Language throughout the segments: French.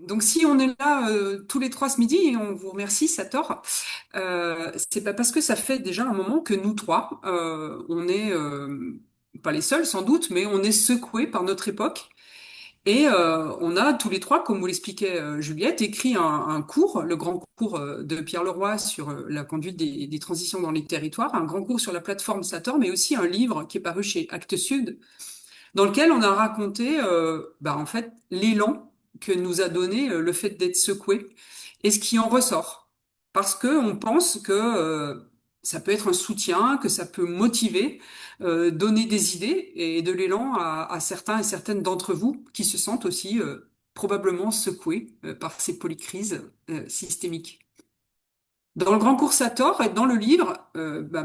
Donc si on est là tous les trois ce midi, et on vous remercie, Sator, c'est pas parce que ça fait déjà un moment que nous trois, on est pas les seuls sans doute, mais on est secoués par notre époque. Et on a tous les trois, comme vous l'expliquait Juliette, écrit un cours, le grand cours de Pierre Leroy sur la conduite des transitions dans les territoires, un grand cours sur la plateforme Sator, mais aussi un livre qui est paru chez Actes Sud dans lequel on a raconté en fait l'élan que nous a donné le fait d'être secoué et ce qui en ressort. Parce que on pense que ça peut être un soutien, que ça peut motiver, donner des idées et de l'élan à certains et certaines d'entre vous qui se sentent aussi probablement secoués par ces polycrises systémiques. Dans le grand cours Sator et dans le livre,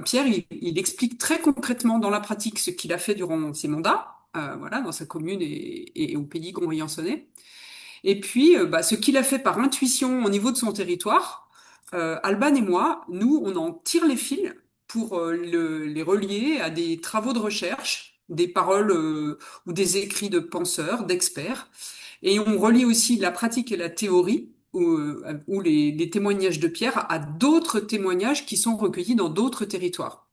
Pierre, il explique très concrètement dans la pratique ce qu'il a fait durant ses mandats, voilà, dans sa commune et au pays Grandvillans-Sonnet. Et puis, ce qu'il a fait par intuition au niveau de son territoire, Alban et moi, nous, on en tire les fils pour les relier à des travaux de recherche, des paroles ou des écrits de penseurs, d'experts. Et on relie aussi la pratique et la théorie, ou les témoignages de Pierre, à d'autres témoignages qui sont recueillis dans d'autres territoires.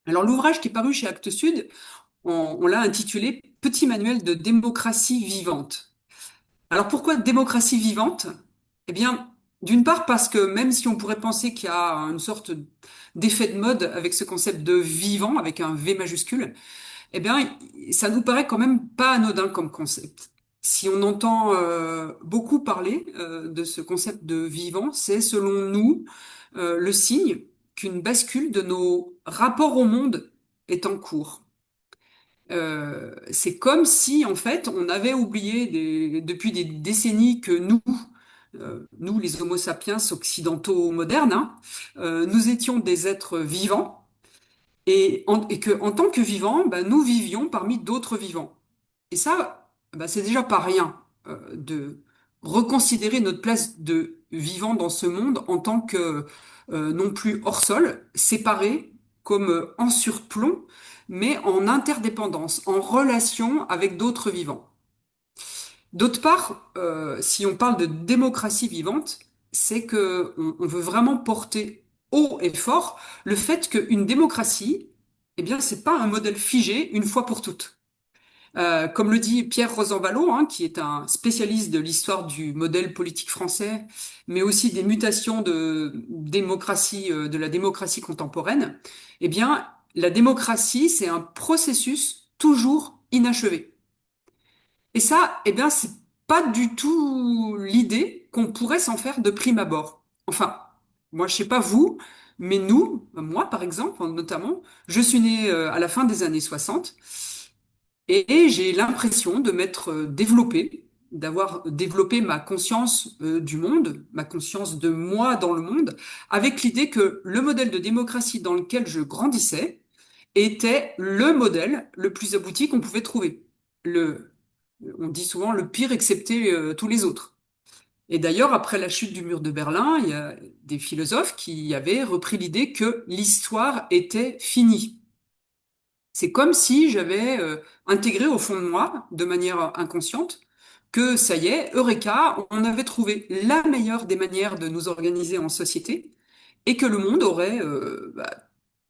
Alors l'ouvrage qui est paru chez Actes Sud, on l'a intitulé Petit manuel de démocratie vivante. Alors pourquoi démocratie vivante? Eh bien, d'une part parce que même si on pourrait penser qu'il y a une sorte d'effet de mode avec ce concept de vivant, avec un V majuscule, eh bien, ça nous paraît quand même pas anodin comme concept. Si on entend beaucoup parler de ce concept de vivant, c'est selon nous le signe qu'une bascule de nos rapports au monde est en cours. C'est comme si, en fait, on avait oublié depuis des décennies que nous les Homo sapiens occidentaux modernes, hein, nous étions des êtres vivants et que en tant que vivants, nous vivions parmi d'autres vivants. Et ça, c'est déjà pas rien de reconsidérer notre place de vivant dans ce monde en tant que non plus hors sol, séparé, comme en surplomb, mais en interdépendance, en relation avec d'autres vivants. D'autre part, si on parle de démocratie vivante, c'est que on veut vraiment porter haut et fort le fait qu'une démocratie, eh bien, c'est pas un modèle figé une fois pour toutes. Comme le dit Pierre Rosanvallon, hein, qui est un spécialiste de l'histoire du modèle politique français, mais aussi des mutations de démocratie, de la démocratie contemporaine, eh bien, la démocratie, c'est un processus toujours inachevé. Et ça, eh bien, c'est pas du tout l'idée qu'on pourrait s'en faire de prime abord. Enfin, moi, je sais pas vous, mais nous, moi, par exemple, notamment, je suis né à la fin des années 60. Et j'ai l'impression de m'être développé, d'avoir développé ma conscience du monde, ma conscience de moi dans le monde, avec l'idée que le modèle de démocratie dans lequel je grandissais était le modèle le plus abouti qu'on pouvait trouver. On dit souvent le pire excepté tous les autres. Et d'ailleurs, après la chute du mur de Berlin, il y a des philosophes qui avaient repris l'idée que l'histoire était finie. C'est comme si j'avais intégré au fond de moi, de manière inconsciente, que ça y est, Eureka, on avait trouvé la meilleure des manières de nous organiser en société et que le monde aurait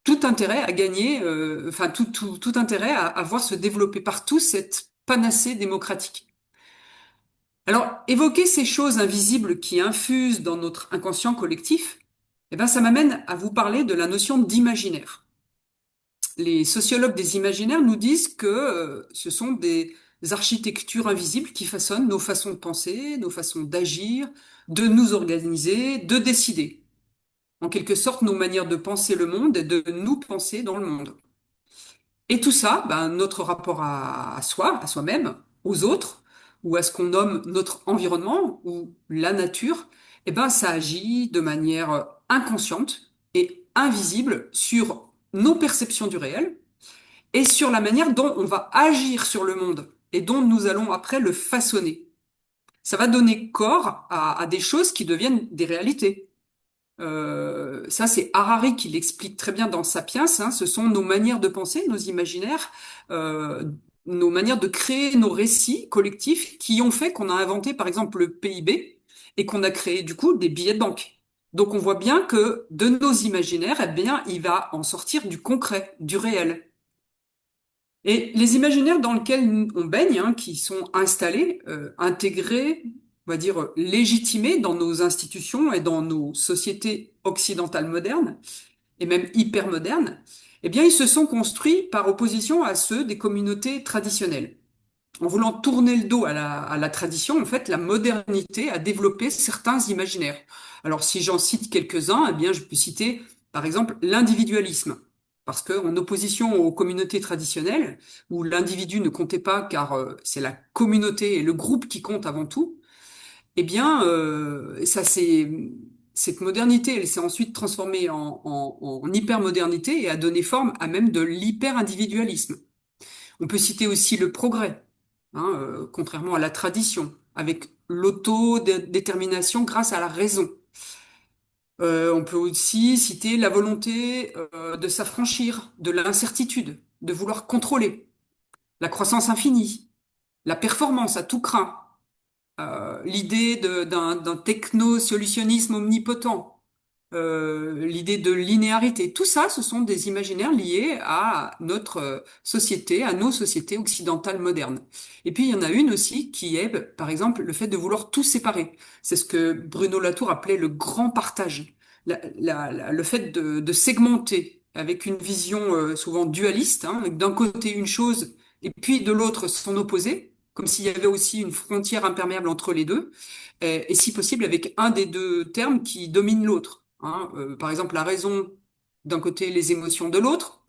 tout intérêt à gagner, enfin tout intérêt à voir se développer partout cette panacée démocratique. Alors, évoquer ces choses invisibles qui infusent dans notre inconscient collectif, ça m'amène à vous parler de la notion d'imaginaire. Les sociologues des imaginaires nous disent que ce sont des architectures invisibles qui façonnent nos façons de penser, nos façons d'agir, de nous organiser, de décider. En quelque sorte, nos manières de penser le monde et de nous penser dans le monde. Et tout ça, notre rapport à soi, à soi-même, aux autres, ou à ce qu'on nomme notre environnement ou la nature, ça agit de manière inconsciente et invisible sur nos perceptions du réel et sur la manière dont on va agir sur le monde et dont nous allons après le façonner. Ça va donner corps à des choses qui deviennent des réalités. Ça, c'est Harari qui l'explique très bien dans Sapiens, hein, ce sont nos manières de penser, nos imaginaires, nos manières de créer nos récits collectifs qui ont fait qu'on a inventé, par exemple, le PIB et qu'on a créé, du coup, des billets de banque. Donc, on voit bien que de nos imaginaires, eh bien, il va en sortir du concret, du réel. Et les imaginaires dans lesquels on baigne, hein, qui sont installés, intégrés, on va dire légitimés dans nos institutions et dans nos sociétés occidentales modernes, et même hyper modernes, eh bien, ils se sont construits par opposition à ceux des communautés traditionnelles. En voulant tourner le dos à la tradition, en fait, la modernité a développé certains imaginaires. Alors, si j'en cite quelques-uns, eh bien, je peux citer, par exemple, l'individualisme. Parce que, en opposition aux communautés traditionnelles, où l'individu ne comptait pas car c'est la communauté et le groupe qui compte avant tout, eh bien, cette modernité, elle s'est ensuite transformée en hypermodernité et a donné forme à même de l'hyper-individualisme. On peut citer aussi le progrès, hein, contrairement à la tradition, avec l'autodétermination grâce à la raison. On peut aussi citer la volonté de s'affranchir de l'incertitude, de vouloir contrôler, la croissance infinie, la performance à tout craint, l'idée d'un techno-solutionnisme omnipotent, l'idée de linéarité. Tout ça, ce sont des imaginaires liés à notre société, à nos sociétés occidentales modernes. Et puis, il y en a une aussi qui est, par exemple, le fait de vouloir tout séparer. C'est ce que Bruno Latour appelait le grand partage. Le fait de segmenter avec une vision souvent dualiste, hein, avec d'un côté une chose et puis de l'autre son opposé, comme s'il y avait aussi une frontière imperméable entre les deux, et si possible avec un des deux termes qui domine l'autre. Hein. Par exemple, la raison d'un côté, les émotions de l'autre,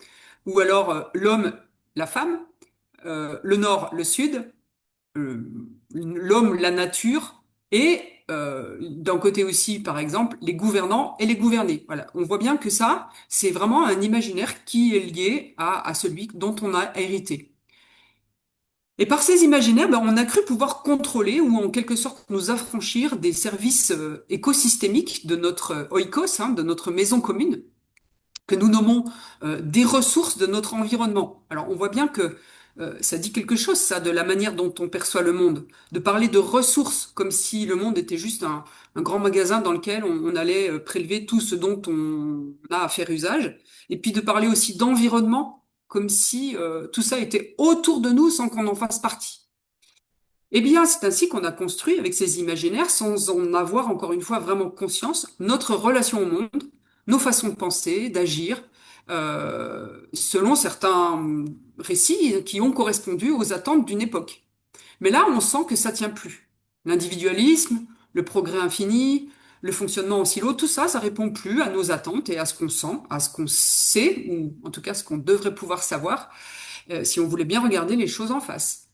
ou alors l'homme, la femme, le nord, le sud, euh, l'homme, la nature, et d'un côté aussi, par exemple, les gouvernants et les gouvernés. Voilà, on voit bien que ça, c'est vraiment un imaginaire qui est lié à celui dont on a hérité. Et par ces imaginaires, ben, on a cru pouvoir contrôler ou en quelque sorte nous affranchir des services écosystémiques de notre oikos, hein, de notre maison commune, que nous nommons des ressources de notre environnement. Alors on voit bien que ça dit quelque chose, ça, de la manière dont on perçoit le monde. De parler de ressources comme si le monde était juste un grand magasin dans lequel on allait prélever tout ce dont on a à faire usage. Et puis de parler aussi d'environnement comme si tout ça était autour de nous sans qu'on en fasse partie. Eh bien, c'est ainsi qu'on a construit avec ces imaginaires, sans en avoir encore une fois vraiment conscience, notre relation au monde, nos façons de penser, d'agir, selon certains récits qui ont correspondu aux attentes d'une époque. Mais là, on sent que ça tient plus. L'individualisme, le progrès infini, le fonctionnement en silo, tout ça, ça répond plus à nos attentes et à ce qu'on sent, à ce qu'on sait, ou en tout cas ce qu'on devrait pouvoir savoir, si on voulait bien regarder les choses en face.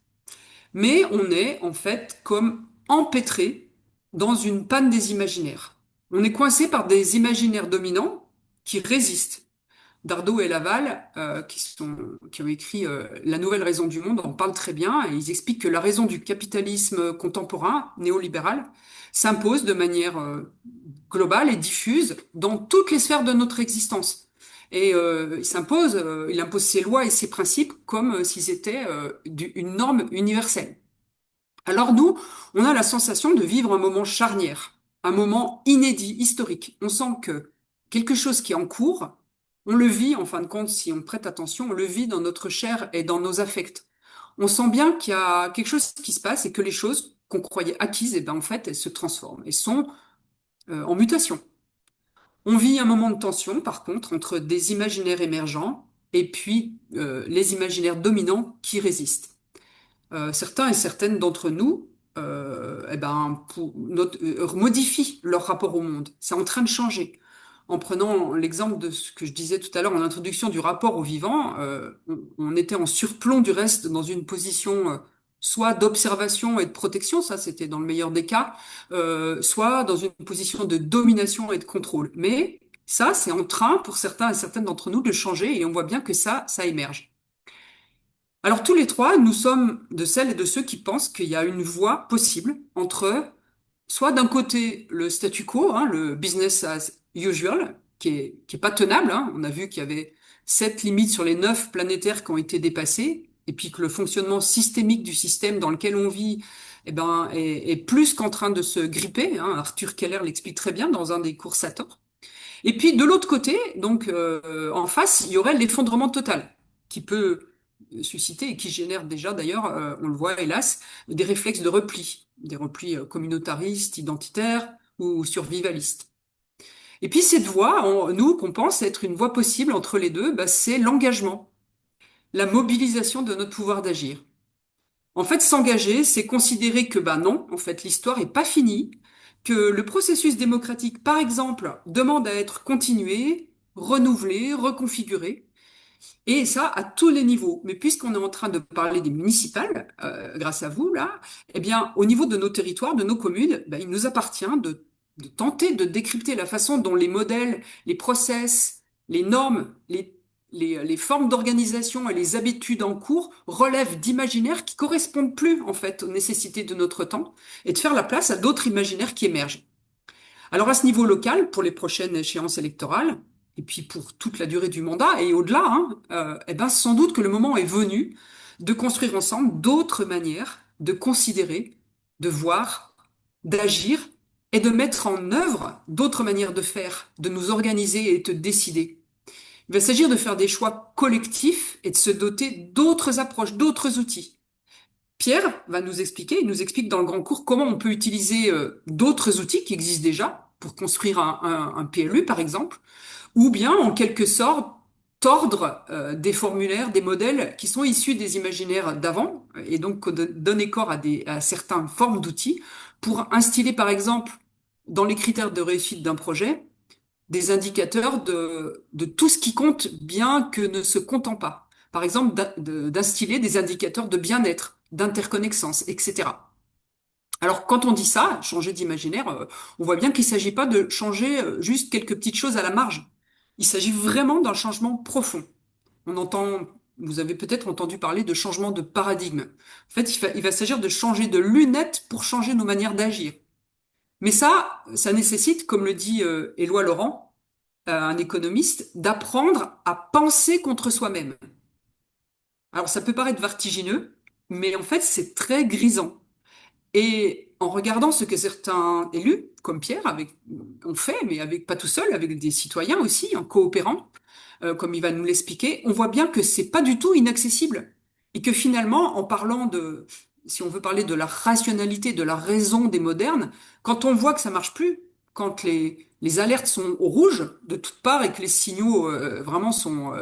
Mais on est en fait comme empêtré dans une panne des imaginaires. On est coincé par des imaginaires dominants qui résistent. Dardot et Laval, qui ont écrit La nouvelle raison du monde, en parlent très bien et ils expliquent que la raison du capitalisme contemporain, néolibéral, s'impose de manière globale et diffuse dans toutes les sphères de notre existence. Et il impose ses lois et ses principes comme s'ils étaient une norme universelle. Alors nous, on a la sensation de vivre un moment charnière, un moment inédit, historique. On sent que quelque chose qui est en cours, on le vit, en fin de compte, si on prête attention, on le vit dans notre chair et dans nos affects. On sent bien qu'il y a quelque chose qui se passe et que les choses qu'on croyait acquises, eh ben, en fait, elles se transforment et sont en mutation. On vit un moment de tension, par contre, entre des imaginaires émergents et puis les imaginaires dominants qui résistent. Certains et certaines d'entre nous eh ben, modifient leur rapport au monde. C'est en train de changer. En prenant l'exemple de ce que je disais tout à l'heure en introduction du rapport au vivant, on était en surplomb du reste dans une position soit d'observation et de protection, ça c'était dans le meilleur des cas, soit dans une position de domination et de contrôle. Mais ça, c'est en train, pour certains et certaines d'entre nous, de changer et on voit bien que ça émerge. Alors tous les trois, nous sommes de celles et de ceux qui pensent qu'il y a une voie possible entre soit d'un côté le statu quo, hein, le business as usual, qui est pas tenable. Hein. On a vu qu'il y avait 7 limites sur les 9 planétaires qui ont été dépassées. et puis que le fonctionnement systémique du système dans lequel on vit, eh ben, est plus qu'en train de se gripper, hein. Arthur Keller l'explique très bien dans un des cours Sator. Et puis de l'autre côté, donc en face, il y aurait l'effondrement total, qui peut susciter et qui génère déjà d'ailleurs, on le voit hélas, des réflexes de repli, des replis communautaristes, identitaires ou survivalistes. Et puis cette voie, nous, qu'on pense être une voie possible entre les deux, bah, c'est l'engagement, la mobilisation de notre pouvoir d'agir. En fait, s'engager, c'est considérer que, bah non, en fait, l'histoire est pas finie, que le processus démocratique, par exemple, demande à être continué, renouvelé, reconfiguré, et ça à tous les niveaux. Mais puisqu'on est en train de parler des municipales, grâce à vous, là, eh bien, au niveau de nos territoires, de nos communes, ben, il nous appartient de tenter de décrypter la façon dont les modèles, les process, les normes, les formes d'organisation et les habitudes en cours relèvent d'imaginaires qui correspondent plus, en fait, aux nécessités de notre temps et de faire la place à d'autres imaginaires qui émergent. Alors à ce niveau local, pour les prochaines échéances électorales, et puis pour toute la durée du mandat et au-delà, hein, eh ben, sans doute que le moment est venu de construire ensemble d'autres manières de considérer, de voir, d'agir et de mettre en œuvre d'autres manières de faire, de nous organiser et de décider. Il va s'agir de faire des choix collectifs et de se doter d'autres approches, d'autres outils. Pierre va nous expliquer, il nous explique dans le grand cours comment on peut utiliser d'autres outils qui existent déjà pour construire un PLU par exemple, ou bien en quelque sorte tordre des formulaires, des modèles qui sont issus des imaginaires d'avant, et donc donner corps à certaines formes d'outils pour instiller par exemple dans les critères de réussite d'un projet des indicateurs de tout ce qui compte bien que ne se comptant pas. Par exemple, d'instiller des indicateurs de bien-être, d'interconnexion, etc. Alors, quand on dit ça, changer d'imaginaire, on voit bien qu'il ne s'agit pas de changer juste quelques petites choses à la marge. Il s'agit vraiment d'un changement profond. On entend, vous avez peut-être entendu parler de changement de paradigme. En fait, il va s'agir de changer de lunettes pour changer nos manières d'agir. Mais ça nécessite, comme le dit Éloi Laurent, un économiste, d'apprendre à penser contre soi-même. Alors ça peut paraître vertigineux, mais en fait c'est très grisant. Et en regardant ce que certains élus, comme Pierre, ont fait, mais avec pas tout seul, avec des citoyens aussi, en coopérant, comme il va nous l'expliquer, on voit bien que c'est pas du tout inaccessible. Et que finalement, en parlant de, si on veut parler de la rationalité, de la raison des modernes, quand on voit que ça marche plus, quand les alertes sont au rouge de toutes parts et que les signaux vraiment sont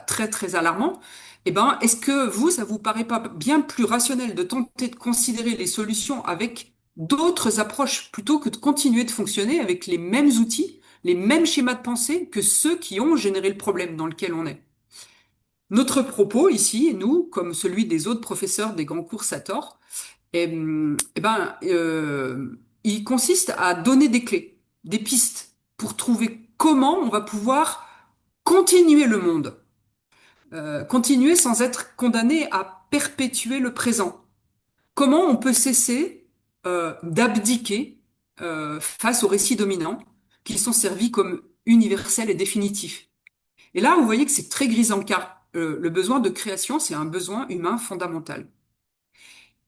très très alarmants, eh ben, est-ce que vous, ça vous paraît pas bien plus rationnel de tenter de considérer les solutions avec d'autres approches plutôt que de continuer de fonctionner avec les mêmes outils, les mêmes schémas de pensée que ceux qui ont généré le problème dans lequel on est? Notre propos ici, nous, comme celui des autres professeurs des grands cours Sator, il consiste à donner des clés, des pistes pour trouver comment on va pouvoir continuer le monde, continuer sans être condamné à perpétuer le présent. Comment on peut cesser d'abdiquer face aux récits dominants qui sont servis comme universels et définitifs. Et là, vous voyez que c'est très grisant car le besoin de création, c'est un besoin humain fondamental.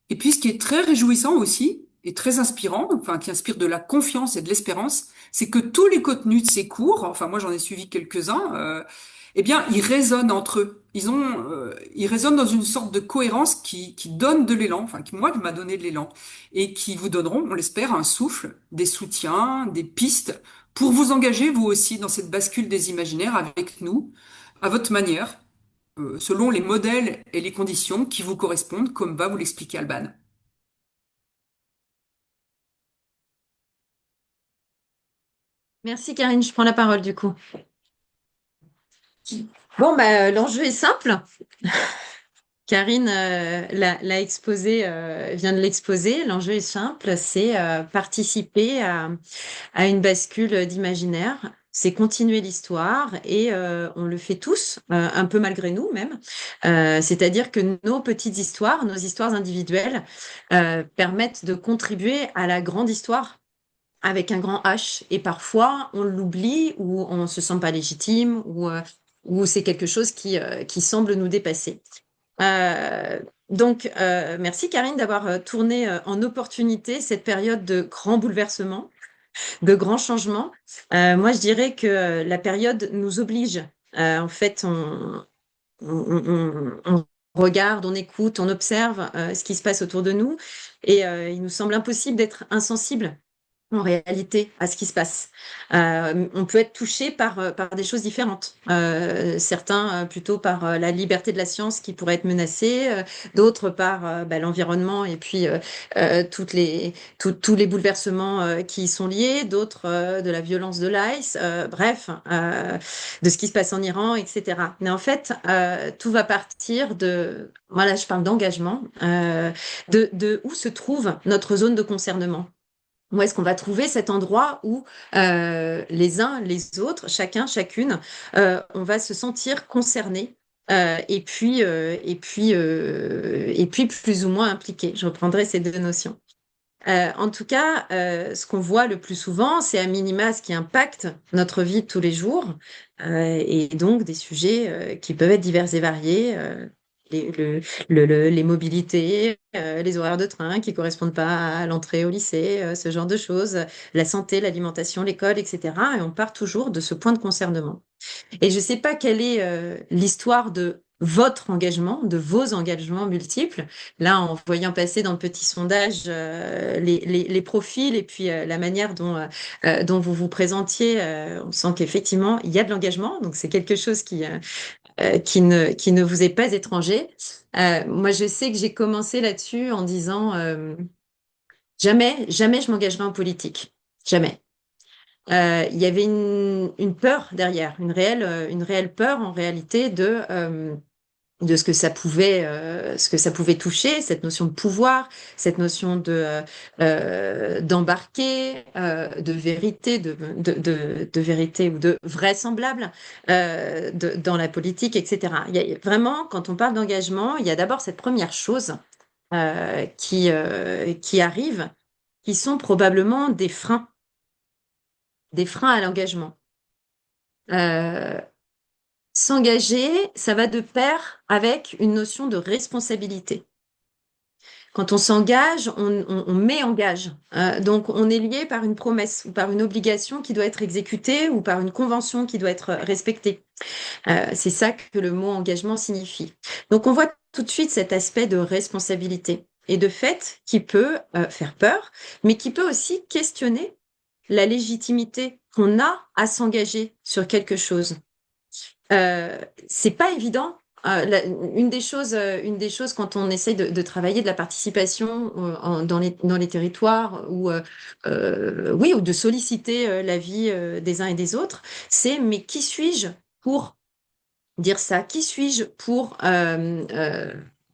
Et puis, ce qui est très réjouissant aussi, et très inspirant, enfin, qui inspire de la confiance et de l'espérance, c'est que tous les contenus de ces cours, enfin, moi, j'en ai suivi quelques-uns, eh bien, ils résonnent entre eux. Ils résonnent dans une sorte de cohérence qui donne de l'élan, enfin, qui, moi, qui m'a donné de l'élan, et qui vous donneront, on l'espère, un souffle, des soutiens, des pistes, pour vous engager, vous aussi, dans cette bascule des imaginaires avec nous, à votre manière, selon les modèles et les conditions qui vous correspondent, comme va vous l'expliquer Alban. Merci Karine, je prends la parole du coup. Bon, bah, l'enjeu est simple. Karine l'a exposé, vient de l'exposer. L'enjeu est simple, c'est participer à une bascule d'imaginaire. C'est continuer l'histoire et on le fait tous, un peu malgré nous même. C'est-à-dire que nos petites histoires, nos histoires individuelles, permettent de contribuer à la grande histoire avec un grand H. Et parfois, on l'oublie ou on se sent pas légitime ou c'est quelque chose qui semble nous dépasser. Euh, merci Karine d'avoir tourné en opportunité cette période de grands bouleversements, de grands changements. Moi, je dirais que la période nous oblige. En fait, on regarde, on écoute, on observe ce qui se passe autour de nous et il nous semble impossible d'être insensible en réalité à ce qui se passe. On peut être touché par des choses différentes. Certains plutôt par la liberté de la science qui pourrait être menacée, d'autres par l'environnement et puis tous les bouleversements qui y sont liés, d'autres de la violence de l'ICE, bref, de ce qui se passe en Iran, etc. Mais en fait, tout va partir voilà, je parle d'engagement, de où se trouve notre zone de concernement. Où est-ce qu'on va trouver cet endroit où les uns, les autres, chacun, chacune, on va se sentir concerné et puis plus ou moins impliqué. Je reprendrai ces deux notions. En tout cas, ce qu'on voit le plus souvent, c'est à minima ce qui impacte notre vie de tous les jours, et donc des sujets qui peuvent être divers et variés, les, les mobilités, les horaires de train qui correspondent pas à l'entrée au lycée, ce genre de choses, la santé, l'alimentation, l'école, etc. Et on part toujours de ce point de concernement. Et je ne sais pas quelle est l'histoire de votre engagement, de vos engagements multiples. Là, en voyant passer dans le petit sondage les profils et puis la manière dont vous vous présentiez, on sent qu'effectivement, il y a de l'engagement. Donc, c'est quelque chose qui ne vous est pas étranger. Moi, je sais que j'ai commencé là-dessus en disant jamais, jamais je m'engagerai en politique. Jamais. Il y avait une peur derrière, une réelle peur en réalité de ce que ça pouvait toucher, cette notion de pouvoir, cette notion d'embarquer, de vérité, de vérité ou de vraisemblable dans la politique, etc. Vraiment, quand on parle d'engagement, il y a d'abord cette première chose qui arrive, qui sont probablement des freins à l'engagement. Euh, S'engager, ça va de pair avec une notion de responsabilité. Quand on s'engage, on met en gage. Donc, on est lié par une promesse ou par une obligation qui doit être exécutée ou par une convention qui doit être respectée. C'est ça que le mot engagement signifie. Donc, on voit tout de suite cet aspect de responsabilité et de fait qui peut faire peur, mais qui peut aussi questionner la légitimité qu'on a à s'engager sur quelque chose. C'est pas évident. Une des choses quand on essaye de travailler de la participation dans les territoires ou oui ou de solliciter la vie des uns et des autres, c'est mais qui suis-je pour dire ça? Qui suis-je pour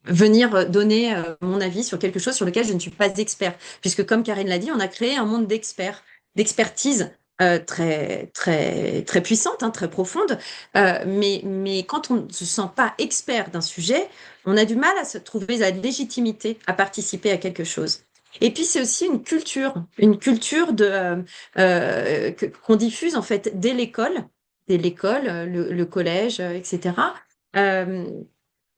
venir donner mon avis sur quelque chose sur lequel je ne suis pas expert? Puisque comme Karine l'a dit, on a créé un monde d'experts, d'expertise très puissante, hein, très profonde. Mais quand on ne se sent pas expert d'un sujet, on a du mal à se trouver la légitimité à participer à quelque chose. Et puis c'est aussi une culture qu'on diffuse en fait dès l'école, le collège, etc. Euh,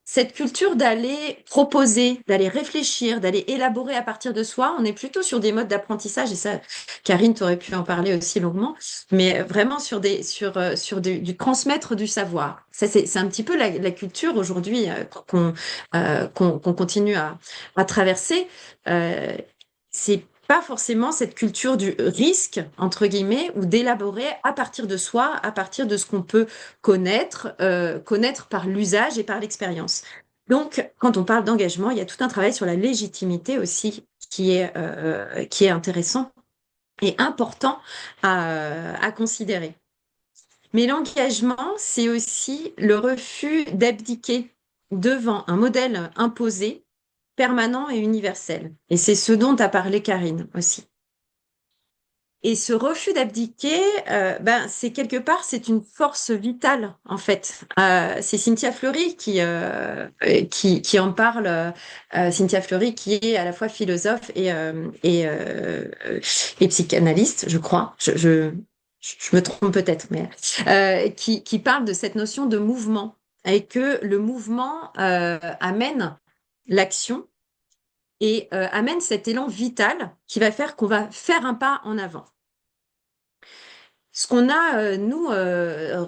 Cette culture d'aller proposer, d'aller réfléchir, d'aller élaborer à partir de soi, on est plutôt sur des modes d'apprentissage, et ça, Karine, t'aurais pu en parler aussi longuement, mais vraiment sur du transmettre du savoir. Ça, c'est un petit peu la culture aujourd'hui qu'on continue à traverser. Euh, c'est pas forcément cette culture du risque, entre guillemets, ou d'élaborer à partir de soi, à partir de ce qu'on peut connaître par l'usage et par l'expérience. Donc, quand on parle d'engagement, il y a tout un travail sur la légitimité aussi qui est intéressant et important à considérer. Mais l'engagement, c'est aussi le refus d'abdiquer devant un modèle imposé, permanent et universel. Et c'est ce dont a parlé Karine aussi. Et ce refus d'abdiquer, c'est quelque part, c'est une force vitale en fait. C'est Cynthia Fleury qui en parle. Cynthia Fleury qui est à la fois philosophe et psychanalyste, je crois. Je me trompe peut-être, mais qui parle de cette notion de mouvement. et que le mouvement amène l'action et amène cet élan vital qui va faire qu'on va faire un pas en avant. Ce qu'on a, nous,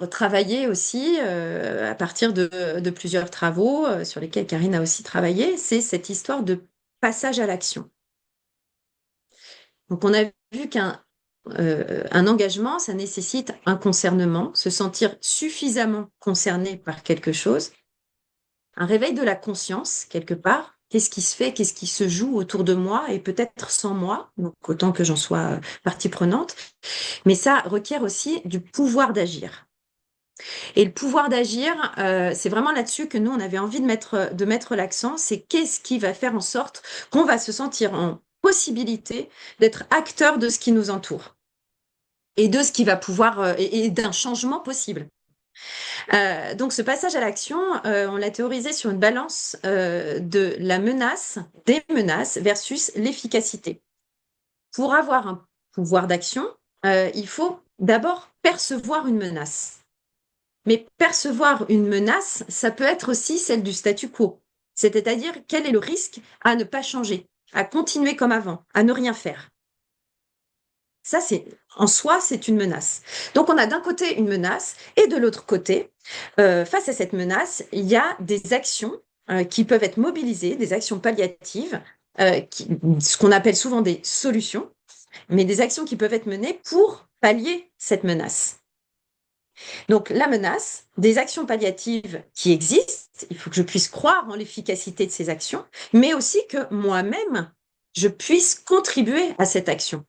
travaillé aussi à partir de plusieurs travaux sur lesquels Karine a aussi travaillé, c'est cette histoire de passage à l'action. Donc, on a vu qu'un engagement, ça nécessite un concernement, se sentir suffisamment concerné par quelque chose, un réveil de la conscience, quelque part. Qu'est-ce qui se fait, qu'est-ce qui se joue autour de moi et peut-être sans moi, donc autant que j'en sois partie prenante. Mais ça requiert aussi du pouvoir d'agir. Et le pouvoir d'agir, c'est vraiment là-dessus que nous, on avait envie de mettre l'accent, c'est qu'est-ce qui va faire en sorte qu'on va se sentir en possibilité d'être acteur de ce qui nous entoure et de ce qui va pouvoir, et d'un changement possible. Donc ce passage à l'action, on l'a théorisé sur une balance de la menace, des menaces versus l'efficacité. Pour avoir un pouvoir d'action, il faut d'abord percevoir une menace. Mais percevoir une menace, ça peut être aussi celle du statu quo. C'est-à-dire quel est le risque à ne pas changer, à continuer comme avant, à ne rien faire. Ça, c'est en soi, c'est une menace. Donc, on a d'un côté une menace et de l'autre côté, face à cette menace, il y a des actions qui peuvent être mobilisées, des actions palliatives, ce qu'on appelle souvent des solutions, mais des actions qui peuvent être menées pour pallier cette menace. Donc, la menace, des actions palliatives qui existent, il faut que je puisse croire en l'efficacité de ces actions, mais aussi que moi-même, je puisse contribuer à cette action.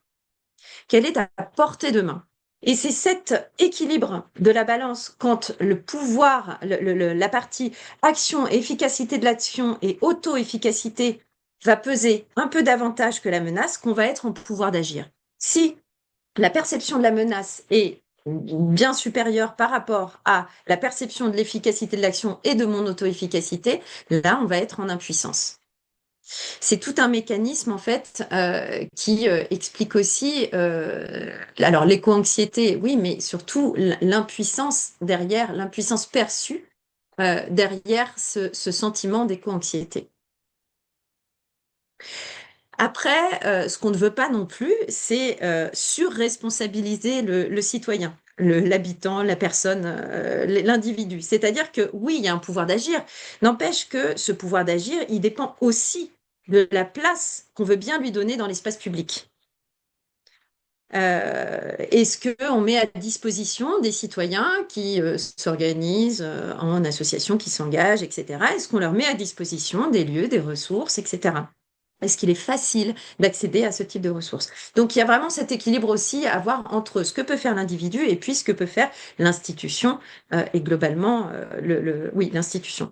Quelle est ta portée de main? Et c'est cet équilibre de la balance quand le pouvoir, la partie action, efficacité de l'action et auto-efficacité va peser un peu davantage que la menace qu'on va être en pouvoir d'agir. Si la perception de la menace est bien supérieure par rapport à la perception de l'efficacité de l'action et de mon auto-efficacité, là, on va être en impuissance. C'est tout un mécanisme en fait qui explique aussi alors l'éco-anxiété, oui, mais surtout l'impuissance derrière, l'impuissance perçue derrière ce sentiment d'éco-anxiété. Après, ce qu'on ne veut pas non plus, c'est surresponsabiliser le citoyen, l'habitant, la personne, l'individu. C'est-à-dire que oui, il y a un pouvoir d'agir. N'empêche que ce pouvoir d'agir, il dépend aussi de la place qu'on veut bien lui donner dans l'espace public. Est-ce qu'on met à disposition des citoyens qui s'organisent en associations, qui s'engagent, etc. Est-ce qu'on leur met à disposition des lieux, des ressources, etc. Est-ce qu'il est facile d'accéder à ce type de ressources? Donc, il y a vraiment cet équilibre aussi à avoir entre ce que peut faire l'individu et puis ce que peut faire l'institution et globalement, oui, l'institution.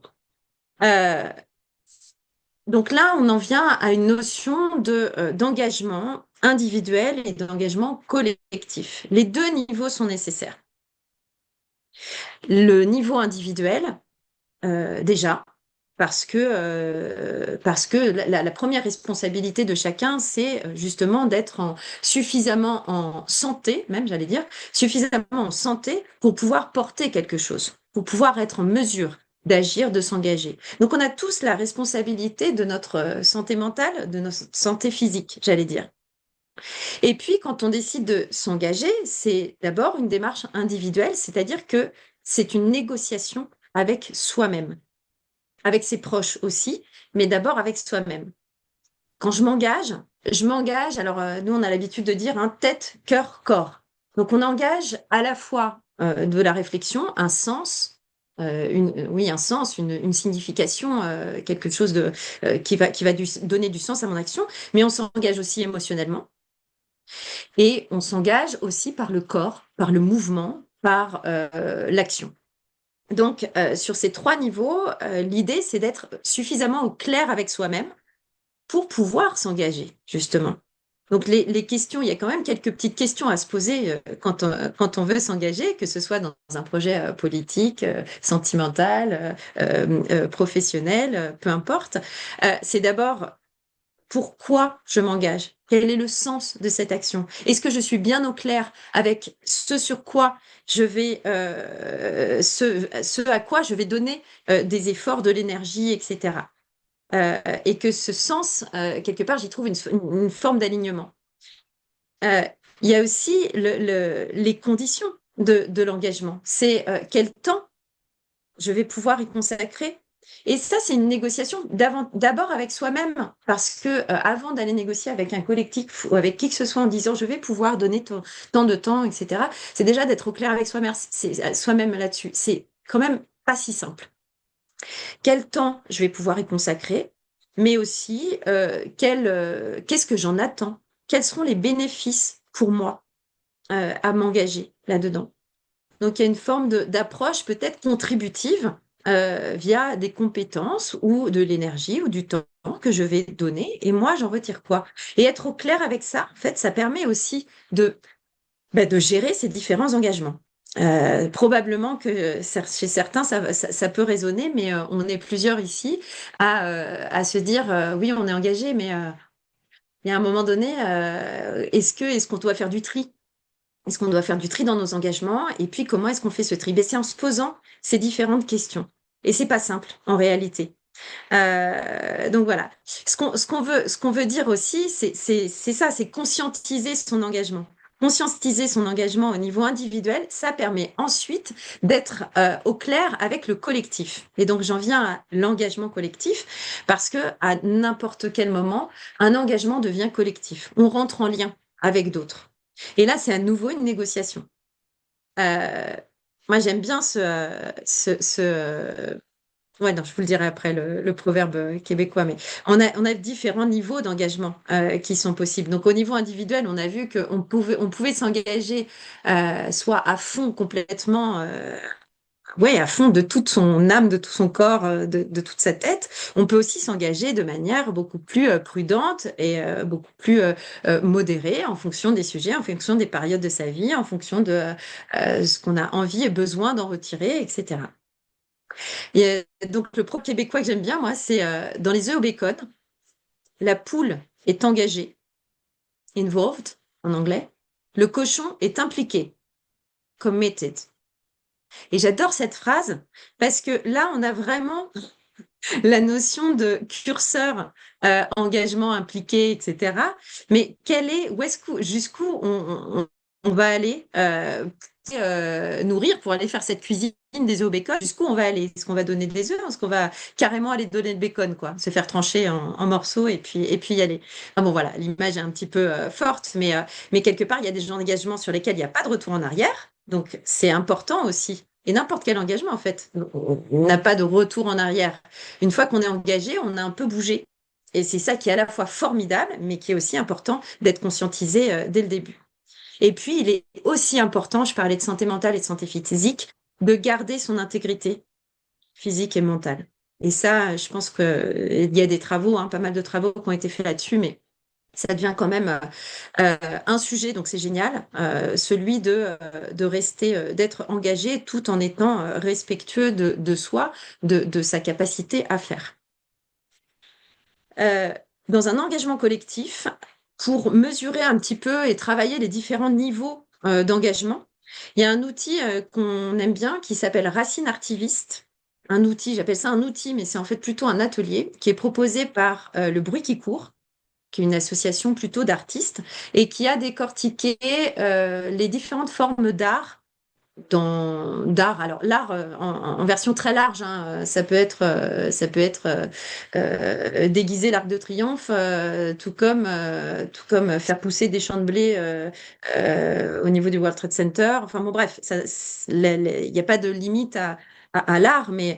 Donc là, on en vient à une notion d'engagement individuel et d'engagement collectif. Les deux niveaux sont nécessaires. Le niveau individuel, déjà, parce que la première responsabilité de chacun, c'est justement d'être suffisamment en santé, même j'allais dire, suffisamment en santé pour pouvoir porter quelque chose, pour pouvoir être en mesure d'agir, de s'engager. Donc on a tous la responsabilité de notre santé mentale, de notre santé physique, j'allais dire. Et puis quand on décide de s'engager, c'est d'abord une démarche individuelle, c'est-à-dire que c'est une négociation avec soi-même, avec ses proches aussi, mais d'abord avec soi-même. Quand je m'engage, alors nous on a l'habitude de dire tête, cœur, corps. Donc on engage à la fois de la réflexion, un sens, oui, un sens, une signification, quelque chose qui va donner du sens à mon action, mais on s'engage aussi émotionnellement et on s'engage aussi par le corps, par le mouvement, par l'action. Donc, sur ces trois niveaux, l'idée, c'est d'être suffisamment au clair avec soi-même pour pouvoir s'engager, justement. Donc, les questions, il y a quand même quelques petites questions à se poser quand on veut s'engager, que ce soit dans un projet politique, sentimental, professionnel, peu importe. C'est d'abord pourquoi je m'engage? Quel est le sens de cette action? Est-ce que je suis bien au clair avec ce sur quoi je vais, ce à quoi je vais donner des efforts, de l'énergie, etc. Et que ce sens, quelque part, j'y trouve une forme d'alignement. Euh, il y a aussi les conditions de l'engagement. C'est quel temps je vais pouvoir y consacrer. Et ça, c'est une négociation d'abord avec soi-même, parce que avant d'aller négocier avec un collectif ou avec qui que ce soit en disant je vais pouvoir donner tant de temps, etc., c'est déjà d'être au clair avec soi-même, soi-même là-dessus. C'est quand même pas si simple. Quel temps je vais pouvoir y consacrer, mais aussi qu'est-ce que j'en attends? Quels seront les bénéfices pour moi à m'engager là-dedans? Donc, il y a une forme d'approche peut-être contributive via des compétences ou de l'énergie ou du temps que je vais donner. Et moi, j'en retire quoi? Et être au clair avec ça, en fait, ça permet aussi de gérer ces différents engagements. Probablement que chez certains, ça peut résonner, mais on est plusieurs ici à se dire, oui, on est engagé, mais il y a un moment donné, est-ce qu'on doit faire du tri? Est-ce qu'on doit faire du tri dans nos engagements? Et puis, comment est-ce qu'on fait ce tri? Ben, c'est en se posant ces différentes questions. Et c'est pas simple, en réalité. Donc voilà. Ce qu'on veut dire aussi, c'est ça, c'est conscientiser son engagement. Conscientiser son engagement au niveau individuel, ça permet ensuite d'être au clair avec le collectif. Et donc j'en viens à l'engagement collectif parce que à n'importe quel moment, un engagement devient collectif. On rentre en lien avec d'autres. Et là, c'est à nouveau une négociation. Euh, Moi, j'aime bien ouais, non, je vous le dirai après le proverbe québécois, mais on a différents niveaux d'engagement qui sont possibles. Donc, au niveau individuel, on a vu qu'on pouvait s'engager soit à fond complètement, ouais, à fond de toute son âme, de tout son corps, de toute sa tête. On peut aussi s'engager de manière beaucoup plus prudente et beaucoup plus modérée en fonction des sujets, en fonction des périodes de sa vie, en fonction de ce qu'on a envie et besoin d'en retirer, etc. Et donc, le propre québécois que j'aime bien, moi, c'est dans les œufs au bacon, la poule est engagée, involved en anglais, le cochon est impliqué, committed. Et j'adore cette phrase parce que là, on a vraiment la notion de curseur, engagement impliqué, etc. Mais où jusqu'où on va aller nourrir pour aller faire cette cuisine des œufs au bacon? Jusqu'où on va aller? Est-ce qu'on va donner des œufs? Est-ce qu'on va carrément aller donner le bacon, quoi? Se faire trancher en morceaux et puis y aller. Ah bon, voilà, l'image est un petit peu forte, mais quelque part, il y a des gens d'engagement sur lesquels il n'y a pas de retour en arrière. Donc, c'est important aussi. Et n'importe quel engagement, en fait, on n'a pas de retour en arrière. Une fois qu'on est engagé, on a un peu bougé. Et c'est ça qui est à la fois formidable, mais qui est aussi important d'être conscientisé dès le début. Et puis, il est aussi important, je parlais de santé mentale et de santé physique, de garder son intégrité physique et mentale. Et ça, je pense qu'il y a des travaux, hein, pas mal de travaux qui ont été faits là-dessus, mais ça devient quand même un sujet, donc c'est génial, celui de rester, d'être engagé tout en étant respectueux de soi, de sa capacité à faire. Euh, dans un engagement collectif, pour mesurer un petit peu et travailler les différents niveaux d'engagement, il y a un outil qu'on aime bien qui s'appelle Racine Artiviste. Un outil, j'appelle ça un outil, mais c'est en fait plutôt un atelier qui est proposé par Le Bruit qui court, qui est une association plutôt d'artistes, et qui a décortiqué les différentes formes d'art. Alors l'art en version très large, hein, ça peut être déguiser l'Arc de Triomphe, tout comme faire pousser des champs de blé au niveau du World Trade Center. Enfin bon, bref, il n'y a pas de limite à l'art, mais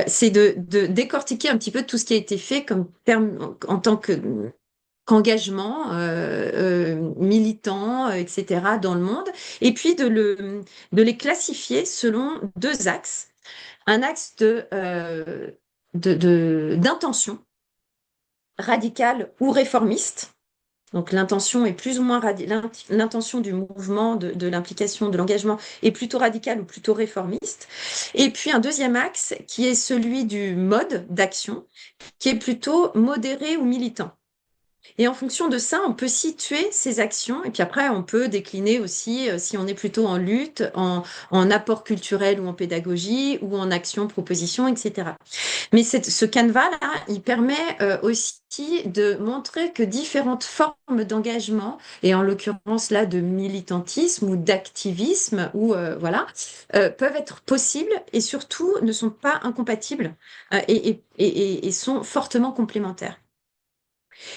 c'est de décortiquer un petit peu tout ce qui a été fait comme terme en tant qu'engagement militant, etc., dans le monde, et puis de les classifier selon deux axes. Un axe d'intention radicale ou réformiste. Donc l'intention est plus ou moins l'intention du mouvement, de l'implication, de l'engagement est plutôt radicale ou plutôt réformiste. Et puis un deuxième axe qui est celui du mode d'action, qui est plutôt modéré ou militant. Et en fonction de ça, on peut situer ces actions. Et puis après, on peut décliner aussi si on est plutôt en lutte, en apport culturel ou en pédagogie, ou en action, proposition, etc. Mais ce canevas-là, il permet aussi de montrer que différentes formes d'engagement, et en l'occurrence là de militantisme ou d'activisme, ou voilà, peuvent être possibles et surtout ne sont pas incompatibles et sont fortement complémentaires.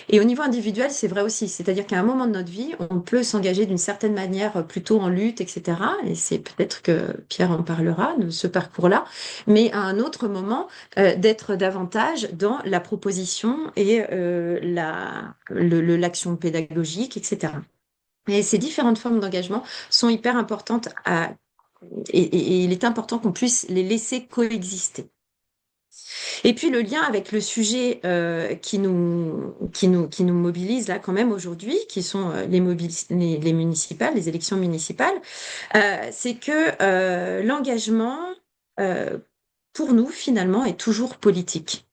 Et au niveau individuel, c'est vrai aussi. C'est-à-dire qu'à un moment de notre vie, on peut s'engager d'une certaine manière plutôt en lutte, etc. Et c'est peut-être que Pierre en parlera de ce parcours-là. Mais à un autre moment, d'être davantage dans la proposition et l'action pédagogique, etc. Et ces différentes formes d'engagement sont hyper importantes et il est important qu'on puisse les laisser coexister. Et puis le lien avec le sujet qui nous mobilise là quand même aujourd'hui, qui sont les municipales, les élections municipales, c'est que l'engagement, euh, pour nous, finalement, est toujours politique.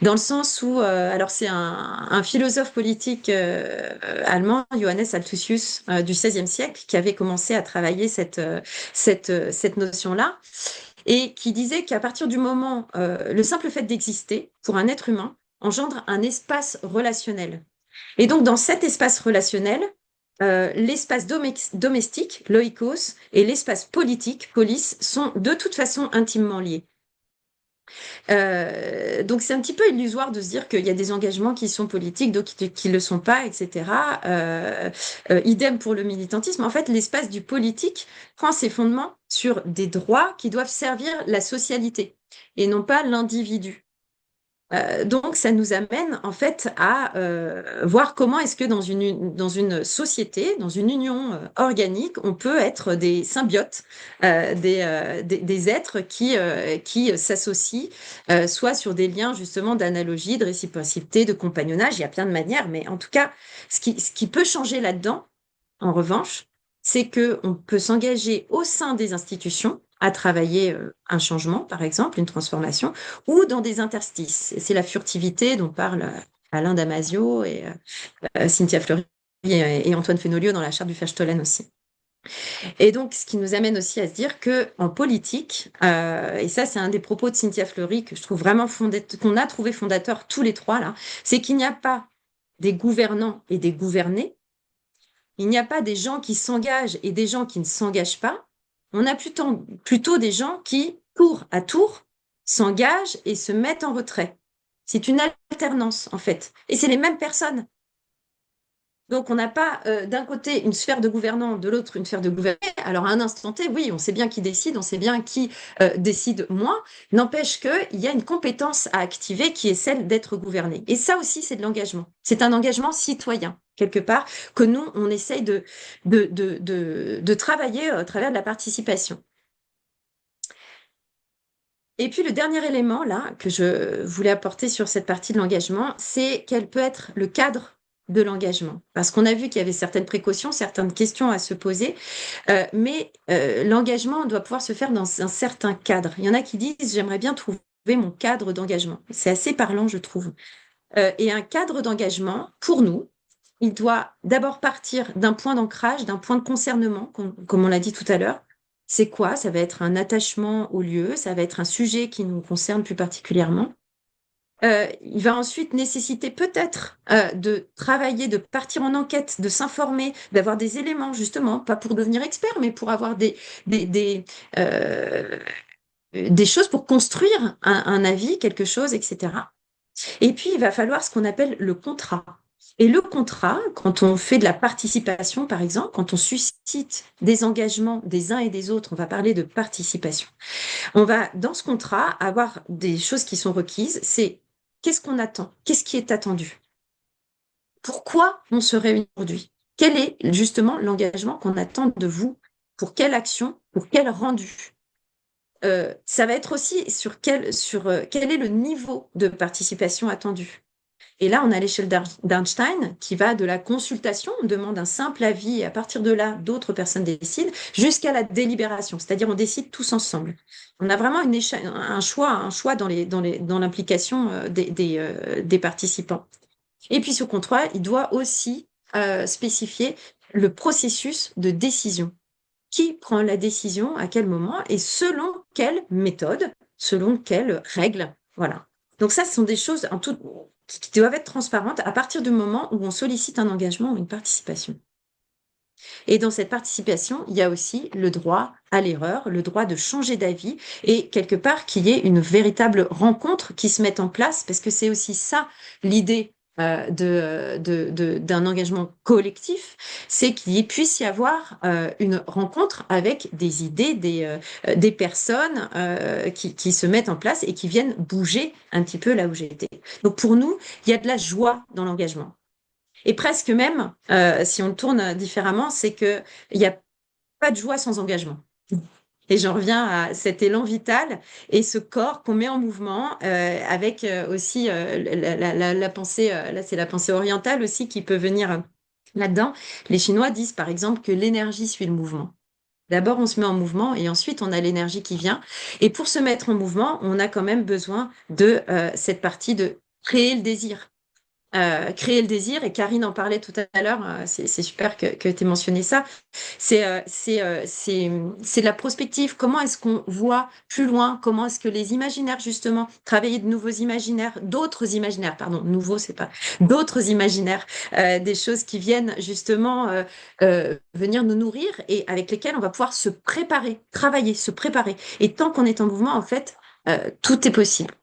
Dans le sens où, alors c'est un philosophe politique allemand, Johannes Althusius, du XVIe siècle, qui avait commencé à travailler cette notion-là et qui disait qu'à partir du moment, le simple fait d'exister pour un être humain engendre un espace relationnel. Et donc, dans cet espace relationnel, l'espace domestique, loikos, et l'espace politique, polis, sont de toute façon intimement liés. Donc c'est un petit peu illusoire de se dire qu'il y a des engagements qui sont politiques, d'autres qui ne le sont pas, etc. Idem pour le militantisme. En fait, l'espace du politique prend ses fondements sur des droits qui doivent servir la socialité et non pas l'individu. Donc, ça nous amène en fait à voir comment est-ce que dans une société, dans une union organique, on peut être des symbiotes, des êtres qui s'associent, soit sur des liens justement d'analogie, de réciprocité, de compagnonnage. Il y a plein de manières, mais en tout cas, ce qui peut changer là-dedans, en revanche, c'est que on peut s'engager au sein des institutions à travailler un changement, par exemple, une transformation, ou dans des interstices. Et c'est la furtivité dont parle Alain Damasio et Cynthia Fleury et Antoine Fenolio dans la charte du Verstollen aussi. Et donc, ce qui nous amène aussi à se dire que en politique, et ça c'est un des propos de Cynthia Fleury que je trouve vraiment qu'on a trouvé fondateur tous les trois là, c'est qu'il n'y a pas des gouvernants et des gouvernés, il n'y a pas des gens qui s'engagent et des gens qui ne s'engagent pas. On a plutôt des gens qui, tour à tour, s'engagent et se mettent en retrait. C'est une alternance, en fait. Et c'est les mêmes personnes. Donc, on n'a pas d'un côté une sphère de gouvernant, de l'autre une sphère de gouvernement. Alors, à un instant T, oui, on sait bien qui décide, on sait bien qui décide moins. N'empêche qu'il y a une compétence à activer qui est celle d'être gouverné. Et ça aussi, c'est de l'engagement. C'est un engagement citoyen, quelque part, que nous, on essaye de travailler à travers de la participation. Et puis le dernier élément là que je voulais apporter sur cette partie de l'engagement, c'est quel peut être le cadre de l'engagement. Parce qu'on a vu qu'il y avait certaines précautions, certaines questions à se poser, mais l'engagement doit pouvoir se faire dans un certain cadre. Il y en a qui disent, j'aimerais bien trouver mon cadre d'engagement. C'est assez parlant, je trouve. Et un cadre d'engagement, pour nous, il doit d'abord partir d'un point d'ancrage, d'un point de concernement, comme on l'a dit tout à l'heure. C'est quoi? Ça va être un attachement au lieu, ça va être un sujet qui nous concerne plus particulièrement. Il va ensuite nécessiter peut-être de travailler, de partir en enquête, de s'informer, d'avoir des éléments, justement, pas pour devenir expert, mais pour avoir des, des, euh, des choses pour construire un avis, quelque chose, etc. Et puis, il va falloir ce qu'on appelle le contrat. Et le contrat, quand on fait de la participation, par exemple, quand on suscite des engagements des uns et des autres, on va parler de participation. On va, dans ce contrat, avoir des choses qui sont requises. C'est qu'est-ce qu'on attend? Qu'est-ce qui est attendu? Pourquoi on se réunit aujourd'hui? Quel est justement l'engagement qu'on attend de vous? Pour quelle action? Pour quel rendu? Ça va être aussi quel est le niveau de participation attendu. Et là, on a l'échelle d'Einstein qui va de la consultation, on demande un simple avis et à partir de là, d'autres personnes décident, jusqu'à la délibération, c'est-à-dire on décide tous ensemble. On a vraiment un choix dans l'implication des participants. Et puis ce contrat, il doit aussi spécifier le processus de décision. Qui prend la décision, à quel moment et selon quelle méthode, selon quelles règles. Voilà. Donc ça, ce sont des choses en tout, qui doivent être transparentes à partir du moment où on sollicite un engagement ou une participation. Et dans cette participation, il y a aussi le droit à l'erreur, le droit de changer d'avis et quelque part qu'il y ait une véritable rencontre qui se mette en place parce que c'est aussi ça l'idée d'un engagement collectif, c'est qu'il puisse y avoir une rencontre avec des idées, des personnes qui se mettent en place et qui viennent bouger un petit peu là où j'étais. Donc pour nous, il y a de la joie dans l'engagement. Et presque même, si on le tourne différemment, c'est qu'il n'y a pas de joie sans engagement. Et j'en reviens à cet élan vital et ce corps qu'on met en mouvement avec aussi la pensée, là c'est la pensée orientale aussi qui peut venir là-dedans. Les Chinois disent par exemple que l'énergie suit le mouvement. D'abord, on se met en mouvement et ensuite, on a l'énergie qui vient. Et pour se mettre en mouvement, on a quand même besoin de cette partie de créer le désir. Créer le désir, et Karine en parlait tout à l'heure, c'est super que tu aies mentionné ça, c'est de la prospective. Comment est-ce qu'on voit plus loin? Comment est-ce que les imaginaires, justement, travailler de nouveaux imaginaires, d'autres imaginaires, pardon, nouveaux, c'est pas, d'autres imaginaires, des choses qui viennent justement venir nous nourrir et avec lesquelles on va pouvoir se préparer, travailler, se préparer. Et tant qu'on est en mouvement, en fait, tout est possible.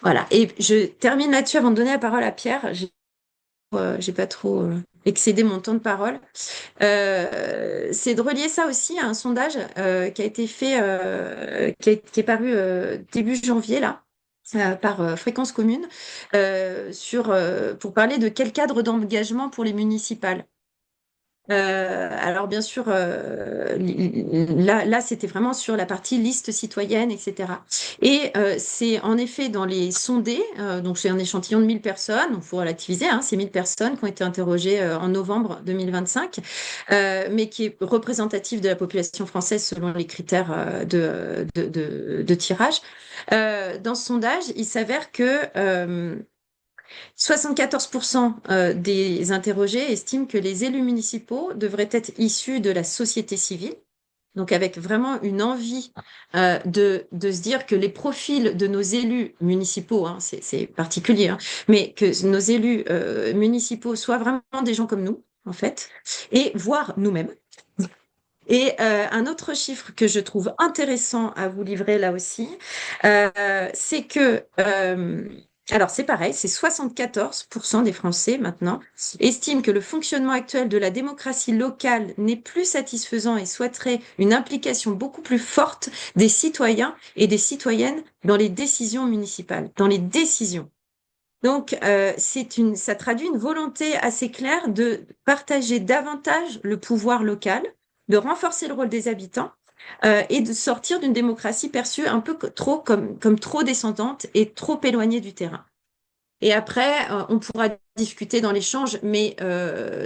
Voilà. Et je termine là-dessus avant de donner la parole à Pierre. J'ai pas trop excédé mon temps de parole. C'est de relier ça aussi à un sondage qui a été fait, qui est paru début janvier là. Par Fréquence Commune pour parler de quel cadre d'engagement pour les municipales. Alors bien sûr, là c'était vraiment sur la partie liste citoyenne, etc. Et c'est en effet dans les sondés, donc c'est un échantillon de 1000 personnes, il faut relativiser, hein, c'est 1000 personnes qui ont été interrogées en novembre 2025, mais qui est représentatif de la population française selon les critères de tirage. Dans ce sondage, il s'avère que 74% des interrogés estiment que les élus municipaux devraient être issus de la société civile, donc avec vraiment une envie de se dire que les profils de nos élus municipaux, hein, c'est particulier, hein, mais que nos élus municipaux soient vraiment des gens comme nous, en fait, et voire nous-mêmes. Et un autre chiffre que je trouve intéressant à vous livrer là aussi, c'est que, alors c'est pareil, c'est 74% des Français maintenant estiment que le fonctionnement actuel de la démocratie locale n'est plus satisfaisant et souhaiteraient une implication beaucoup plus forte des citoyens et des citoyennes dans les décisions municipales, dans les décisions. Donc, ça traduit une volonté assez claire de partager davantage le pouvoir local, de renforcer le rôle des habitants et de sortir d'une démocratie perçue un peu trop comme trop descendante et trop éloignée du terrain. Et après, on pourra discuter dans l'échange, mais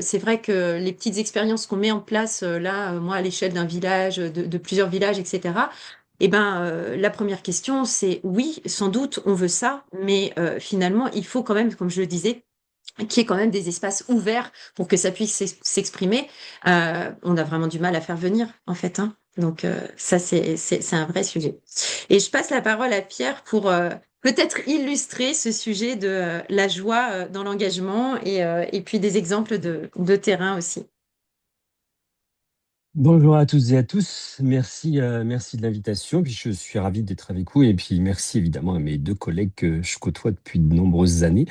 c'est vrai que les petites expériences qu'on met en place là, moi à l'échelle d'un village, de plusieurs villages, etc. Eh ben, la première question, c'est oui, sans doute, on veut ça, mais finalement, il faut quand même, comme je le disais, qu'il y ait quand même des espaces ouverts pour que ça puisse s'exprimer. On a vraiment du mal à faire venir, en fait, hein. Donc, ça, c'est un vrai sujet. Et je passe la parole à Pierre pour peut-être illustrer ce sujet de la joie dans l'engagement et puis des exemples de terrain aussi. Bonjour à toutes et à tous. Merci, merci de l'invitation. Puis je suis ravi d'être avec vous. Et puis merci évidemment à mes deux collègues que je côtoie depuis de nombreuses années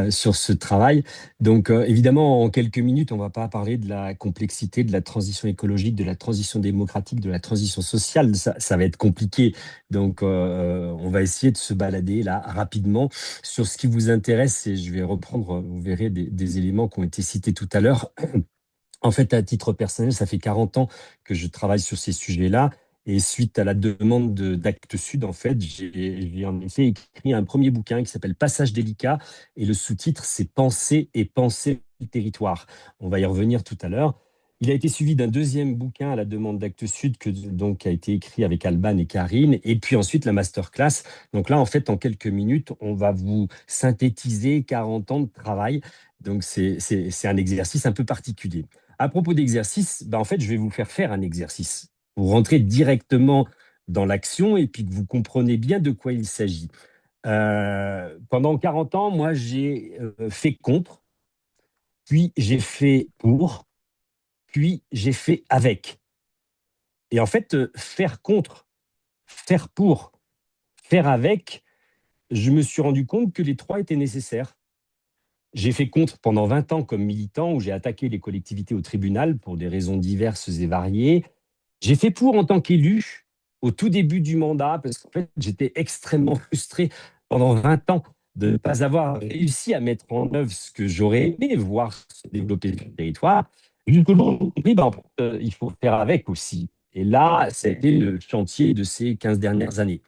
sur ce travail. Donc évidemment, en quelques minutes, on ne va pas parler de la complexité de la transition écologique, de la transition démocratique, de la transition sociale. Ça va être compliqué. Donc on va essayer de se balader là rapidement sur ce qui vous intéresse. Et je vais reprendre, vous verrez, des éléments qui ont été cités tout à l'heure. En fait, à titre personnel, ça fait 40 ans que je travaille sur ces sujets-là. Et suite à la demande d'Actes Sud, en fait, j'ai en effet écrit un premier bouquin qui s'appelle Passage délicat. Et le sous-titre, c'est Penser et penser le territoire. On va y revenir tout à l'heure. Il a été suivi d'un deuxième bouquin à la demande d'Actes Sud, donc, qui a été écrit avec Alban et Karine, et puis ensuite la masterclass. Donc là, en fait, en quelques minutes, on va vous synthétiser 40 ans de travail. Donc c'est un exercice un peu particulier. À propos d'exercice, en fait, je vais vous faire un exercice. Vous rentrez directement dans l'action et puis que vous comprenez bien de quoi il s'agit. Pendant 40 ans, moi, j'ai fait contre, puis j'ai fait pour, puis j'ai fait avec. Et en fait, faire contre, faire pour, faire avec, je me suis rendu compte que les trois étaient nécessaires. J'ai fait contre pendant 20 ans comme militant, où j'ai attaqué les collectivités au tribunal pour des raisons diverses et variées. J'ai fait pour en tant qu'élu au tout début du mandat, parce qu'en fait, j'étais extrêmement frustré pendant 20 ans de ne pas avoir réussi à mettre en œuvre ce que j'aurais aimé voir se développer sur le territoire. Jusqu'au jour où j'ai compris, en fait, il faut faire avec aussi. Et là, ça a été le chantier de ces 15 dernières années.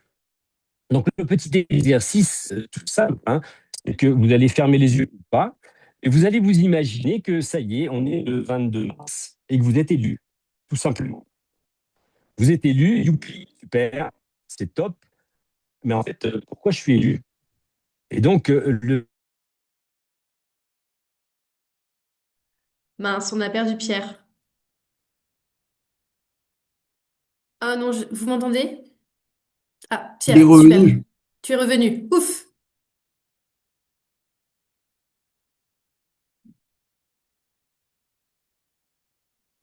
Donc, le petit exercice, tout simple, hein, c'est que vous allez fermer les yeux ou pas, et vous allez vous imaginer que ça y est, on est le 22 mars et que vous êtes élu, tout simplement. Vous êtes élu, youpi, super, c'est top. Mais en fait, pourquoi je suis élu? Et donc, Mince, on a perdu Pierre. Ah non, vous m'entendez? Ah, Il est Pierre, super. revenu. Tu es revenu. Ouf.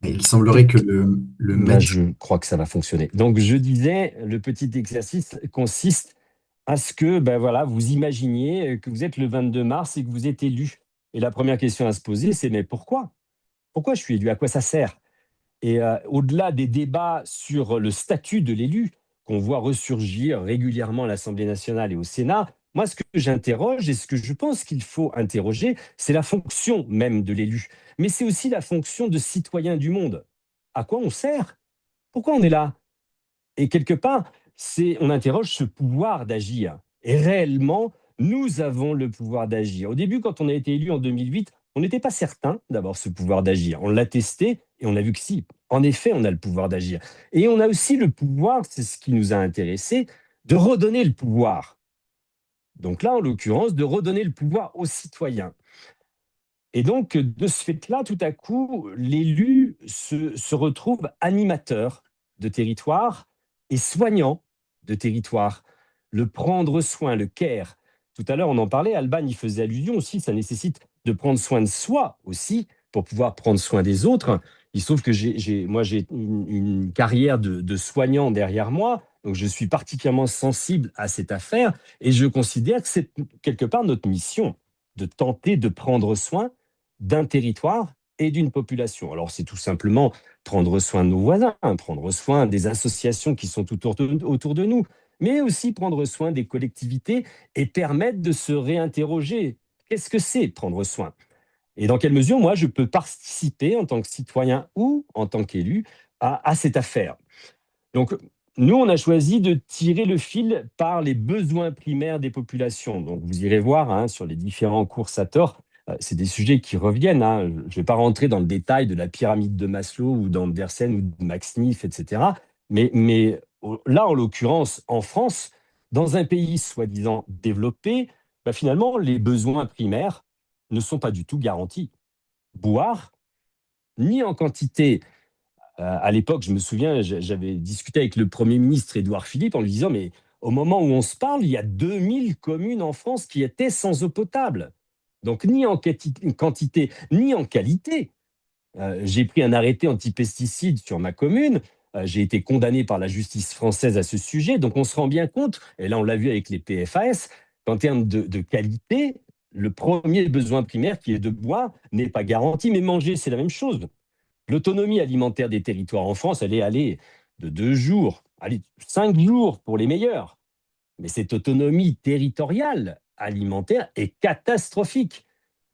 Il semblerait que le là, maître. je crois que ça va fonctionner. Donc, je disais, le petit exercice consiste à ce que, voilà, vous imaginiez que vous êtes le 22 mars et que vous êtes élu. Et la première question à se poser, c'est mais pourquoi? Pourquoi je suis élu? À quoi ça sert? Et au-delà des débats sur le statut de l'élu, qu'on voit ressurgir régulièrement à l'Assemblée nationale et au Sénat, moi, ce que j'interroge et ce que je pense qu'il faut interroger, c'est la fonction même de l'élu. Mais c'est aussi la fonction de citoyen du monde. À quoi on sert? Pourquoi on est là? Et quelque part, on interroge ce pouvoir d'agir. Et réellement, nous avons le pouvoir d'agir. Au début, quand on a été élu en 2008, on n'était pas certain d'avoir ce pouvoir d'agir. On l'a testé et on a vu que si, en effet, on a le pouvoir d'agir. Et on a aussi le pouvoir, c'est ce qui nous a intéressés, de redonner le pouvoir. Donc là, en l'occurrence, de redonner le pouvoir aux citoyens. Et donc, de ce fait-là, tout à coup, l'élu se retrouve animateur de territoire et soignant de territoire. Le prendre soin, le care. Tout à l'heure, on en parlait, Alban y faisait allusion aussi, ça nécessite de prendre soin de soi aussi pour pouvoir prendre soin des autres. Il se trouve que moi, j'ai une carrière de soignant derrière moi, donc je suis particulièrement sensible à cette affaire et je considère que c'est quelque part notre mission de tenter de prendre soin d'un territoire et d'une population. Alors, c'est tout simplement prendre soin de nos voisins, prendre soin des associations qui sont autour de nous, mais aussi prendre soin des collectivités et permettre de se réinterroger. Qu'est-ce que c'est prendre soin? Et dans quelle mesure, moi, je peux participer en tant que citoyen ou en tant qu'élu à cette affaire? Donc, nous, on a choisi de tirer le fil par les besoins primaires des populations. Donc, vous irez voir sur les différents cours Sator, c'est des sujets qui reviennent. Je ne vais pas rentrer dans le détail de la pyramide de Maslow ou d'Andersen ou de Max Neef, etc. Mais là, en l'occurrence, en France, dans un pays soi-disant développé, finalement, les besoins primaires ne sont pas du tout garantis. Boire, ni en quantité à l'époque, je me souviens, j'avais discuté avec le Premier ministre Édouard Philippe en lui disant, mais au moment où on se parle, il y a 2000 communes en France qui étaient sans eau potable. Donc, ni en quantité, ni en qualité. J'ai pris un arrêté anti-pesticides sur ma commune. J'ai été condamné par la justice française à ce sujet. Donc, on se rend bien compte, et là, on l'a vu avec les PFAS, qu'en termes de qualité, le premier besoin primaire qui est de boire n'est pas garanti, mais manger, c'est la même chose. L'autonomie alimentaire des territoires en France, elle est allée de 2 jours, allez, 5 jours pour les meilleurs. Mais cette autonomie territoriale alimentaire est catastrophique.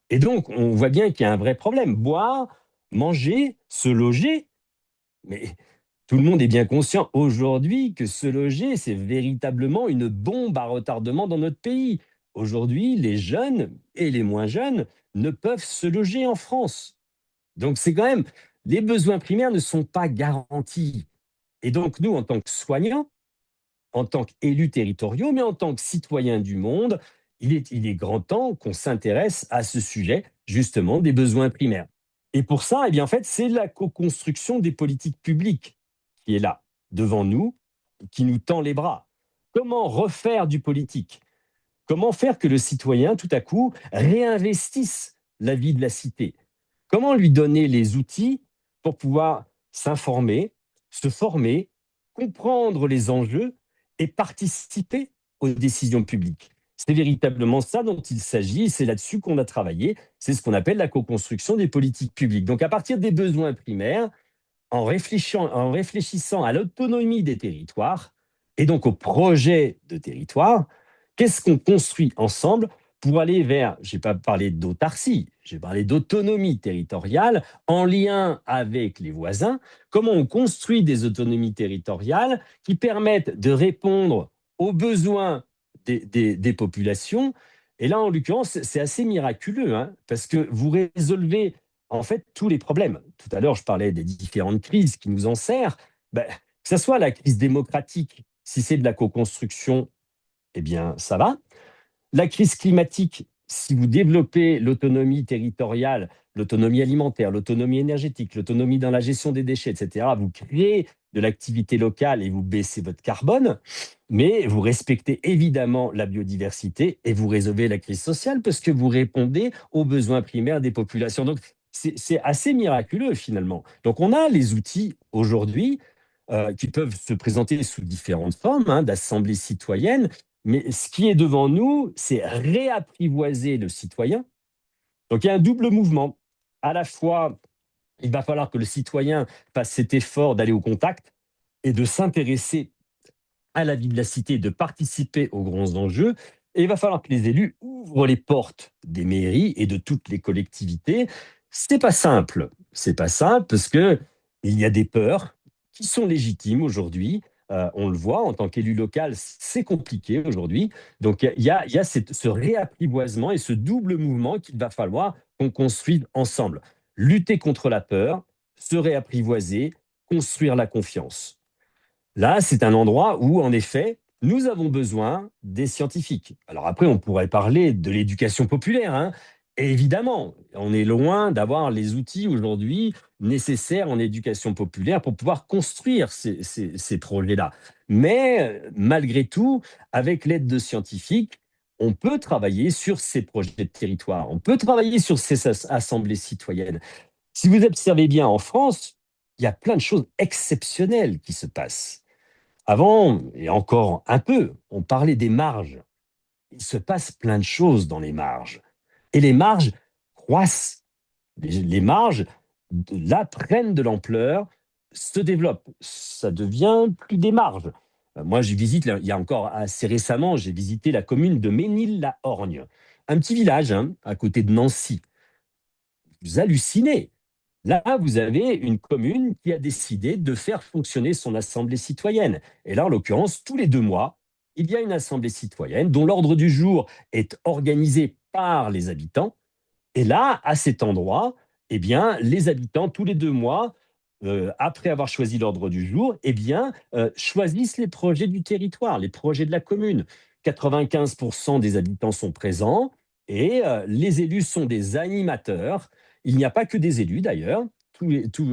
Et donc, on voit bien qu'il y a un vrai problème. Boire, manger, se loger. Mais tout le monde est bien conscient aujourd'hui que se loger, c'est véritablement une bombe à retardement dans notre pays. Aujourd'hui, les jeunes et les moins jeunes ne peuvent se loger en France. Donc c'est quand même les besoins primaires ne sont pas garantis. Et donc, nous, en tant que soignants, en tant qu'élus territoriaux, mais en tant que citoyens du monde, il est grand temps qu'on s'intéresse à ce sujet, justement, des besoins primaires. Et pour ça, eh bien, en fait, c'est la co-construction des politiques publiques qui est là, devant nous, qui nous tend les bras. Comment refaire du politique? Comment faire que le citoyen, tout à coup, réinvestisse la vie de la cité? Comment lui donner les outils pour pouvoir s'informer, se former, comprendre les enjeux et participer aux décisions publiques? C'est véritablement ça dont il s'agit, c'est là-dessus qu'on a travaillé, c'est ce qu'on appelle la co-construction des politiques publiques. Donc à partir des besoins primaires, en réfléchissant à l'autonomie des territoires et donc au projet de territoire, qu'est-ce qu'on construit ensemble pour aller vers, je n'ai pas parlé d'autarcie, j'ai parlé d'autonomie territoriale en lien avec les voisins, comment on construit des autonomies territoriales qui permettent de répondre aux besoins des populations. Et là, en l'occurrence, c'est assez miraculeux, hein, parce que vous résolvez en fait tous les problèmes. Tout à l'heure, je parlais des différentes crises qui nous enserrent. Ben, que ce soit la crise démocratique, si c'est de la co-construction, eh bien, ça va. La crise climatique, si vous développez l'autonomie territoriale, l'autonomie alimentaire, l'autonomie énergétique, l'autonomie dans la gestion des déchets, etc., vous créez de l'activité locale et vous baissez votre carbone, mais vous respectez évidemment la biodiversité et vous résolvez la crise sociale parce que vous répondez aux besoins primaires des populations. Donc, c'est assez miraculeux finalement. Donc, on a les outils aujourd'hui qui peuvent se présenter sous différentes formes, hein, d'assemblées citoyennes, mais ce qui est devant nous, c'est réapprivoiser le citoyen. Donc il y a un double mouvement. À la fois, il va falloir que le citoyen fasse cet effort d'aller au contact et de s'intéresser à la vie de la cité, de participer aux grands enjeux. Et il va falloir que les élus ouvrent les portes des mairies et de toutes les collectivités. C'est pas simple. C'est pas simple parce que il y a des peurs qui sont légitimes aujourd'hui. On le voit, en tant qu'élu local, c'est compliqué aujourd'hui. Donc, il y a ce réapprivoisement et ce double mouvement qu'il va falloir qu'on construise ensemble. Lutter contre la peur, se réapprivoiser, construire la confiance. Là, c'est un endroit où, en effet, nous avons besoin des scientifiques. Alors après, on pourrait parler de l'éducation populaire, hein. Et évidemment, on est loin d'avoir les outils aujourd'hui nécessaires en éducation populaire pour pouvoir construire ces projets-là. Mais malgré tout, avec l'aide de scientifiques, on peut travailler sur ces projets de territoire, on peut travailler sur ces assemblées citoyennes. Si vous observez bien en France, il y a plein de choses exceptionnelles qui se passent. Avant, et encore un peu, on parlait des marges. Il se passe plein de choses dans les marges. Et les marges croissent. Les marges, là, prennent de l'ampleur, se développent. Ça devient plus des marges. Moi, je visite, il y a encore assez récemment, j'ai visité la commune de Ménil-la-Orgne, un petit village, hein, à côté de Nancy. Vous hallucinez. Là, vous avez une commune qui a décidé de faire fonctionner son assemblée citoyenne. Et là, en l'occurrence, tous les 2 mois, il y a une assemblée citoyenne dont l'ordre du jour est organisé par les habitants. Et là, à cet endroit, eh bien, les habitants, tous les 2 mois, après avoir choisi l'ordre du jour, eh bien, choisissent les projets du territoire, les projets de la commune. 95% des habitants sont présents et les élus sont des animateurs. Il n'y a pas que des élus d'ailleurs.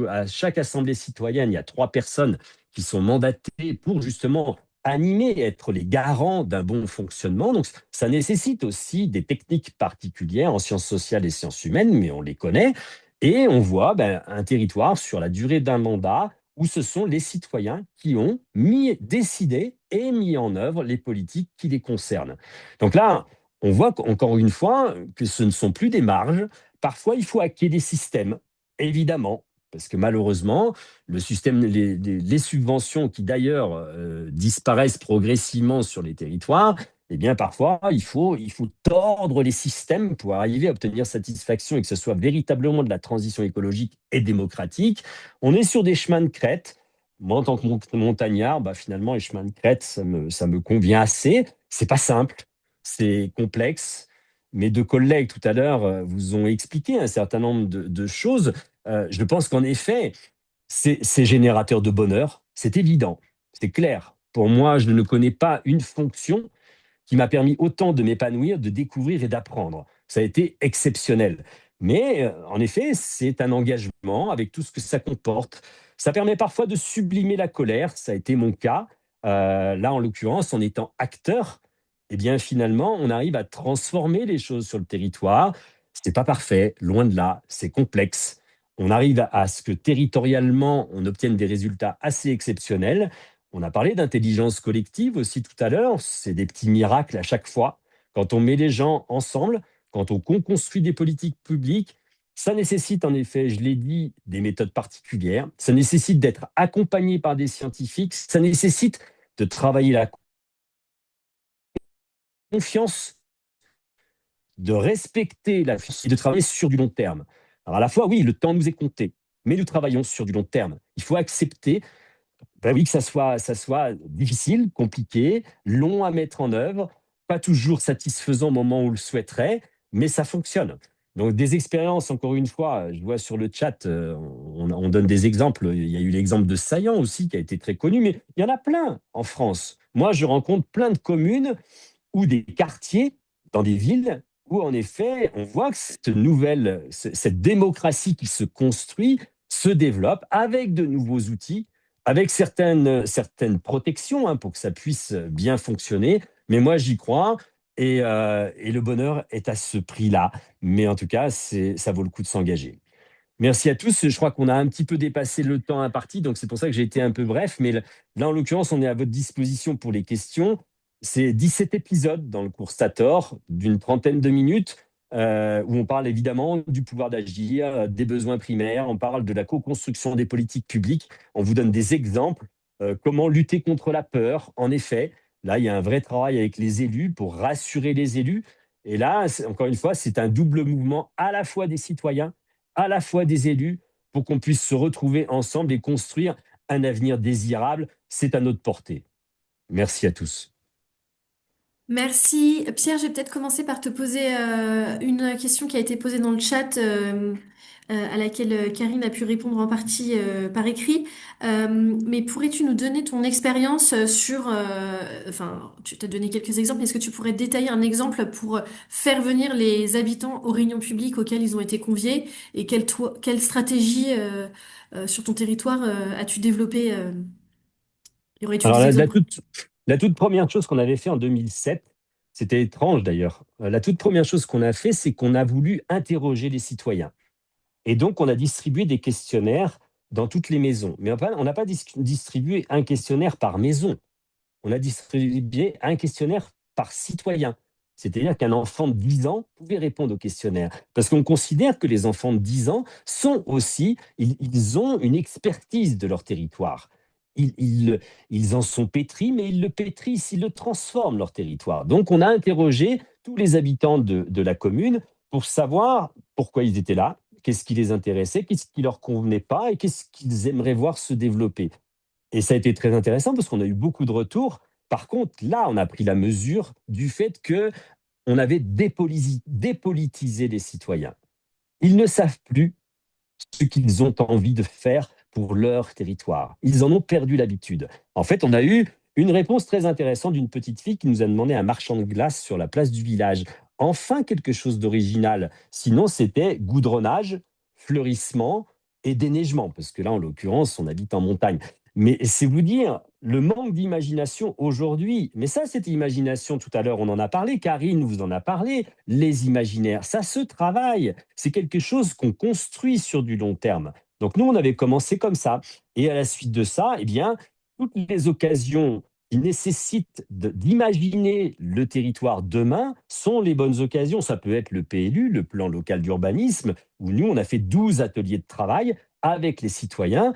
À chaque assemblée citoyenne, il y a 3 personnes qui sont mandatées pour justement animer, être les garants d'un bon fonctionnement. Donc, ça nécessite aussi des techniques particulières en sciences sociales et sciences humaines, mais on les connaît. Et on voit un territoire sur la durée d'un mandat où ce sont les citoyens qui ont décidé et mis en œuvre les politiques qui les concernent. Donc là, on voit encore une fois que ce ne sont plus des marges. Parfois, il faut hacker des systèmes, évidemment, parce que malheureusement, le système, les subventions qui d'ailleurs disparaissent progressivement sur les territoires, eh bien parfois, il faut tordre les systèmes pour arriver à obtenir satisfaction et que ce soit véritablement de la transition écologique et démocratique. On est sur des chemins de crête. Moi, en tant que montagnard, finalement, les chemins de crête, ça me convient assez. C'est pas simple, c'est complexe. Mes 2 collègues tout à l'heure vous ont expliqué un certain nombre de choses. je pense qu'en effet, c'est générateur de bonheur, c'est évident, c'est clair. Pour moi, je ne connais pas une fonction qui m'a permis autant de m'épanouir, de découvrir et d'apprendre. Ça a été exceptionnel. Mais en effet, c'est un engagement avec tout ce que ça comporte. Ça permet parfois de sublimer la colère, ça a été mon cas. Là, en l'occurrence, en étant acteur, eh bien finalement, on arrive à transformer les choses sur le territoire. C'est pas parfait, loin de là, c'est complexe. On arrive à ce que territorialement, on obtienne des résultats assez exceptionnels. On a parlé d'intelligence collective aussi tout à l'heure. C'est des petits miracles à chaque fois. Quand on met les gens ensemble, quand on construit des politiques publiques, ça nécessite en effet, je l'ai dit, des méthodes particulières. Ça nécessite d'être accompagné par des scientifiques. Ça nécessite de travailler la confiance, de respecter la confiance et de travailler sur du long terme. Alors à la fois, oui, le temps nous est compté, mais nous travaillons sur du long terme. Il faut accepter oui, que ça soit difficile, compliqué, long à mettre en œuvre, pas toujours satisfaisant au moment où on le souhaiterait, mais ça fonctionne. Donc des expériences, encore une fois, je vois sur le chat, on donne des exemples. Il y a eu l'exemple de Saillant aussi, qui a été très connu, mais il y en a plein en France. Moi, je rencontre plein de communes ou des quartiers dans des villes où, en effet, on voit que cette démocratie qui se construit se développe avec de nouveaux outils, avec certaines protections pour que ça puisse bien fonctionner. Mais moi, j'y crois et le bonheur est à ce prix-là. Mais en tout cas, ça vaut le coup de s'engager. Merci à tous. Je crois qu'on a un petit peu dépassé le temps imparti, donc c'est pour ça que j'ai été un peu bref. Mais là, en l'occurrence, on est à votre disposition pour les questions. C'est 17 épisodes dans le cours Stator, d'une trentaine de minutes, où on parle évidemment du pouvoir d'agir, des besoins primaires, on parle de la co-construction des politiques publiques. On vous donne des exemples, comment lutter contre la peur. En effet, là, il y a un vrai travail avec les élus pour rassurer les élus. Et là, encore une fois, c'est un double mouvement à la fois des citoyens, à la fois des élus, pour qu'on puisse se retrouver ensemble et construire un avenir désirable. C'est à notre portée. Merci à tous. Merci. Pierre, je vais peut-être commencer par te poser une question qui a été posée dans le chat, à laquelle Karine a pu répondre en partie par écrit. Mais pourrais-tu nous donner ton expérience sur... enfin, tu t'as donné quelques exemples. Est-ce que tu pourrais détailler un exemple pour faire venir les habitants aux réunions publiques auxquelles ils ont été conviés et quelle stratégie sur ton territoire as-tu développée? Y aurait-tu Alors, des la exemples? toute première chose qu'on avait fait en 2007, c'était étrange d'ailleurs. La toute première chose qu'on a fait, c'est qu'on a voulu interroger les citoyens. Et donc, on a distribué des questionnaires dans toutes les maisons. Mais on n'a pas distribué un questionnaire par maison. On a distribué un questionnaire par citoyen. C'est-à-dire qu'un enfant de 10 ans pouvait répondre au questionnaire. Parce qu'on considère que les enfants de 10 ans sont aussi, ils ont une expertise de leur territoire. Ils en sont pétris, mais ils le pétrissent, ils le transforment, leur territoire. Donc, on a interrogé tous les habitants de la commune pour savoir pourquoi ils étaient là, qu'est-ce qui les intéressait, qu'est-ce qui leur convenait pas et qu'est-ce qu'ils aimeraient voir se développer. Et ça a été très intéressant parce qu'on a eu beaucoup de retours. Par contre, là, on a pris la mesure du fait que on avait dépolitisé les citoyens. Ils ne savent plus ce qu'ils ont envie de faire pour leur territoire. Ils en ont perdu l'habitude. En fait, on a eu une réponse très intéressante d'une petite fille qui nous a demandé un marchand de glace sur la place du village. Enfin, quelque chose d'original. Sinon, c'était goudronnage, fleurissement et déneigement, parce que là, en l'occurrence, on habite en montagne. Mais c'est vous dire le manque d'imagination aujourd'hui. Mais ça, cette imagination, tout à l'heure, on en a parlé, Karine vous en a parlé, les imaginaires, ça se travaille. C'est quelque chose qu'on construit sur du long terme. Donc nous, on avait commencé comme ça. Et à la suite de ça, eh bien, toutes les occasions qui nécessitent d'imaginer le territoire demain sont les bonnes occasions. Ça peut être le PLU, le plan local d'urbanisme, où nous, on a fait 12 ateliers de travail avec les citoyens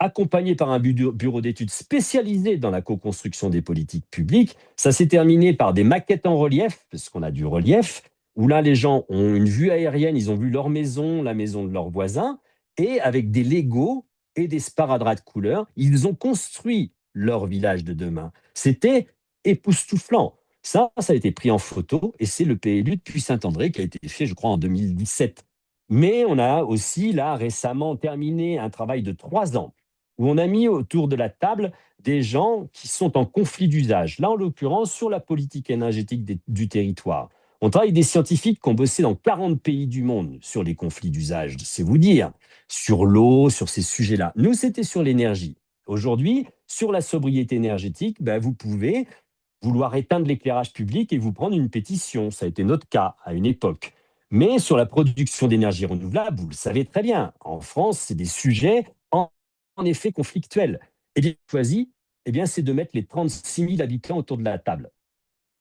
accompagné par un bureau d'études spécialisé dans la co-construction des politiques publiques. Ça s'est terminé par des maquettes en relief, parce qu'on a du relief, où là, les gens ont une vue aérienne, ils ont vu leur maison, la maison de leurs voisins, et avec des Legos et des sparadraps de couleurs, ils ont construit leur village de demain. C'était époustouflant. Ça a été pris en photo, et c'est le PLU depuis Saint-André qui a été fait, je crois, en 2017. Mais on a aussi, là, récemment terminé un travail de 3 ans où on a mis autour de la table des gens qui sont en conflit d'usage. Là, en l'occurrence, sur la politique énergétique du territoire. On travaille avec des scientifiques qui ont bossé dans 40 pays du monde sur les conflits d'usage, c'est vous dire, sur l'eau, sur ces sujets-là. Nous, c'était sur l'énergie. Aujourd'hui, sur la sobriété énergétique, ben, vous pouvez vouloir éteindre l'éclairage public et vous prendre une pétition. Ça a été notre cas à une époque. Mais sur la production d'énergie renouvelable, vous le savez très bien, en France, c'est des sujets en effet conflictuels. Et bien, choisi, eh bien, c'est de mettre les 36 000 habitants autour de la table.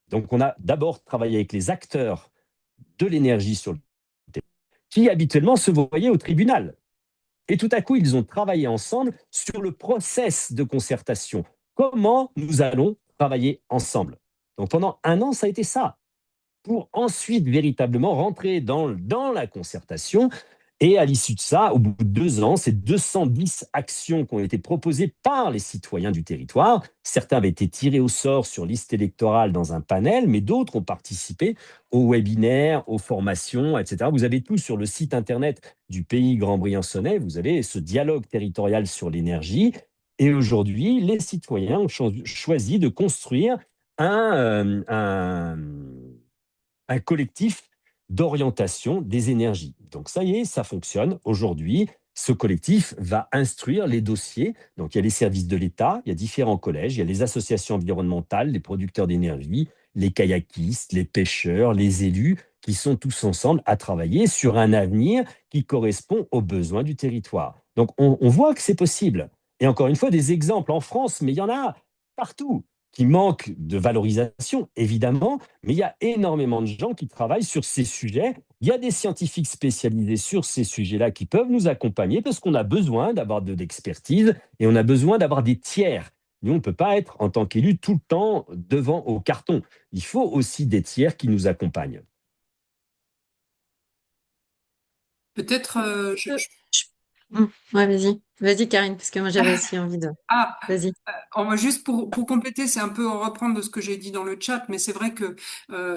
Donc, on a d'abord travaillé avec les acteurs de l'énergie sur le terrain, qui habituellement se voyaient au tribunal. Et tout à coup, ils ont travaillé ensemble sur le process de concertation. Comment nous allons travailler ensemble? Donc, pendant un an, ça a été ça, pour ensuite véritablement rentrer dans la concertation. Et à l'issue de ça, au bout de 2 ans, c'est 210 actions qui ont été proposées par les citoyens du territoire. Certains avaient été tirés au sort sur liste électorale dans un panel, mais d'autres ont participé aux webinaires, aux formations, etc. Vous avez tout sur le site internet du pays Grand-Briançonnais. Vous avez ce dialogue territorial sur l'énergie. Et aujourd'hui, les citoyens ont choisi de construire un collectif d'orientation des énergies. Donc ça y est, ça fonctionne. Aujourd'hui, ce collectif va instruire les dossiers. Donc il y a les services de l'État, il y a différents collèges, il y a les associations environnementales, les producteurs d'énergie, les kayakistes, les pêcheurs, les élus, qui sont tous ensemble à travailler sur un avenir qui correspond aux besoins du territoire. Donc on voit que c'est possible. Et encore une fois, des exemples en France, mais il y en a partout qui manquent de valorisation, évidemment, mais il y a énormément de gens qui travaillent sur ces sujets. Il y a des scientifiques spécialisés sur ces sujets-là qui peuvent nous accompagner parce qu'on a besoin d'avoir de l'expertise et on a besoin d'avoir des tiers. Nous, on ne peut pas être, en tant qu'élu, tout le temps devant au carton. Il faut aussi des tiers qui nous accompagnent. Peut-être, Ouais, vas-y. Vas-y, Karine, parce que moi, j'avais aussi envie de... ah, Vas-y. juste pour compléter, c'est un peu reprendre de ce que j'ai dit dans le chat, mais c'est vrai que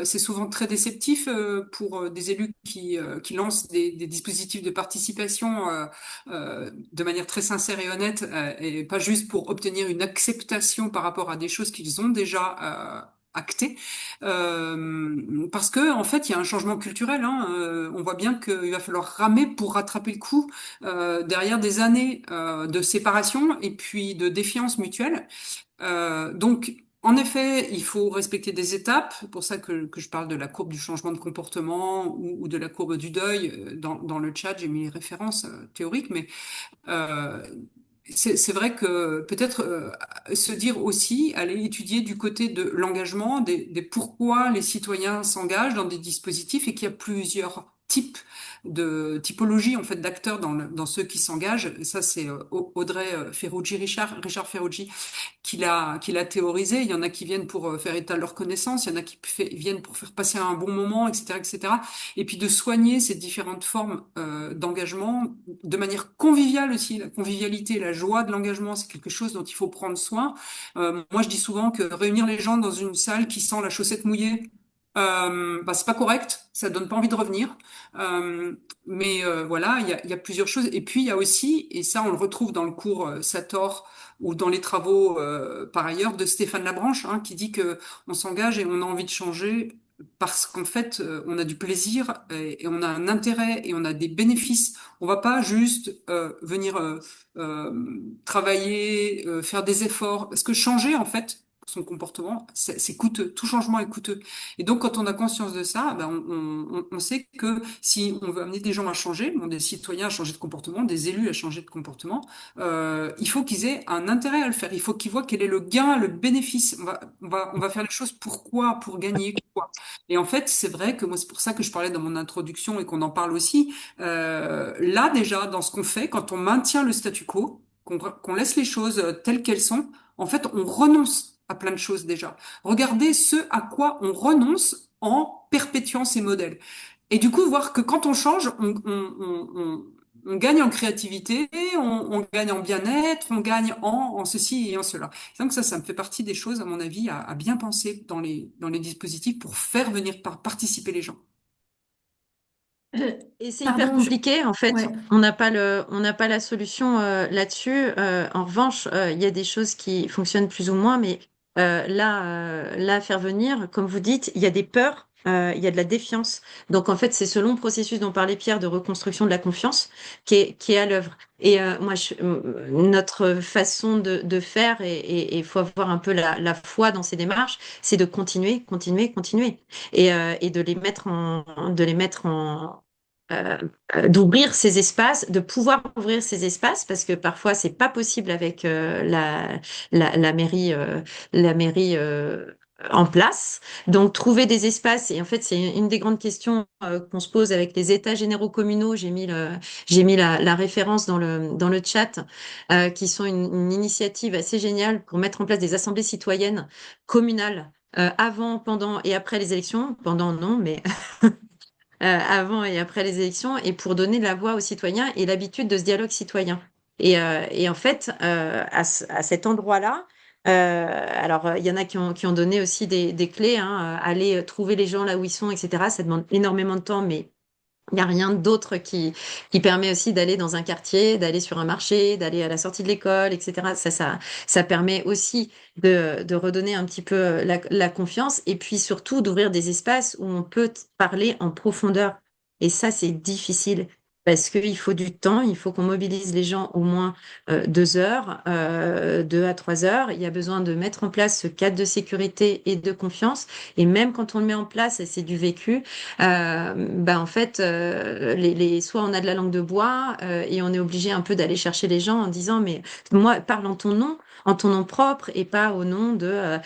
c'est souvent très déceptif pour des élus qui lancent des dispositifs de participation de manière très sincère et honnête, et pas juste pour obtenir une acceptation par rapport à des choses qu'ils ont déjà actées. Parce que en fait, il y a un changement culturel. Hein, on voit bien qu'il va falloir ramer pour rattraper le coup derrière des années de séparation et puis de défiance mutuelle. Donc, en effet, il faut respecter des étapes. C'est pour ça que je parle de la courbe du changement de comportement ou de la courbe du deuil. Dans le chat, j'ai mis les références théoriques, mais euh, c'est vrai que peut-être se dire aussi, aller étudier du côté de l'engagement, des pourquoi les citoyens s'engagent dans des dispositifs et qu'il y a plusieurs types de typologies en fait d'acteurs dans ceux qui s'engagent. Et ça, c'est Audrey Ferrucci, Richard Ferrucci qui l'a théorisé. Il y en a qui viennent pour faire état de leurs connaissances, il y en a qui viennent pour faire passer un bon moment, etc., etc. Et puis de soigner ces différentes formes d'engagement de manière conviviale aussi. La convivialité, la joie de l'engagement, c'est quelque chose dont il faut prendre soin. Moi, je dis souvent que réunir les gens dans une salle qui sent la chaussette mouillée, bah, c'est pas correct, ça donne pas envie de revenir. Mais voilà, il y a plusieurs choses. Et puis il y a aussi, et ça on le retrouve dans le cours Sator ou dans les travaux par ailleurs de Stéphane Labranche, hein, qui dit que on s'engage et on a envie de changer parce qu'en fait on a du plaisir et on a un intérêt et on a des bénéfices. On va pas juste venir travailler, faire des efforts, parce que changer en fait son comportement, c'est coûteux. Tout changement est coûteux. Et donc, quand on a conscience de ça, ben, on sait que si on veut amener des gens à changer, bon, des citoyens à changer de comportement, des élus à changer de comportement, il faut qu'ils aient un intérêt à le faire. Il faut qu'ils voient quel est le gain, le bénéfice. On va faire les choses pourquoi? Pour gagner quoi? Et en fait, c'est vrai que moi, c'est pour ça que je parlais dans mon introduction et qu'on en parle aussi. Là, déjà, dans ce qu'on fait, quand on maintient le statu quo, qu'on laisse les choses telles qu'elles sont, en fait, on renonce à plein de choses déjà. Regardez ce à quoi on renonce en perpétuant ces modèles. Et du coup, voir que quand on change, on gagne en créativité, on gagne en bien-être, on gagne en ceci et en cela. Donc ça me fait partie des choses, à mon avis, à bien penser dans les dispositifs pour faire venir participer les gens. Et c'est hyper Pardon, compliqué, en fait. ouais. On n'a pas la solution là-dessus. En revanche, il y a des choses qui fonctionnent plus ou moins, mais là, faire venir, comme vous dites, il y a des peurs, il y a de la défiance. Donc, en fait, c'est ce long processus dont parlait Pierre de reconstruction de la confiance qui est à l'œuvre. Et notre façon de faire, et il faut avoir un peu la foi dans ces démarches, c'est de continuer, continuer, continuer, et de les mettre euh, d'ouvrir ces espaces, de pouvoir ouvrir ces espaces, parce que parfois c'est pas possible avec la mairie, en place. Donc trouver des espaces, et en fait c'est une des grandes questions qu'on se pose avec les états généraux communaux. J'ai mis la référence dans le chat, qui sont une initiative assez géniale pour mettre en place des assemblées citoyennes communales. Avant, pendant et après les élections, pendant non, mais avant et après les élections, et pour donner de la voix aux citoyens et l'habitude de ce dialogue citoyen. Et en fait, à cet endroit-là, alors il y en a qui ont donné aussi des clés, hein, aller trouver les gens là où ils sont, etc. Ça demande énormément de temps, mais il n'y a rien d'autre qui permet aussi d'aller dans un quartier, d'aller sur un marché, d'aller à la sortie de l'école, etc. Ça permet aussi de redonner un petit peu la confiance, et puis surtout d'ouvrir des espaces où on peut parler en profondeur. Et ça, c'est difficile parce qu'il faut du temps, il faut qu'on mobilise les gens au moins 2 heures, 2 à 3 heures. Il y a besoin de mettre en place ce cadre de sécurité et de confiance. Et même quand on le met en place, et c'est du vécu, en fait, soit on a de la langue de bois, et on est obligé un peu d'aller chercher les gens en disant, mais moi, parle en ton nom propre, et pas au nom d'un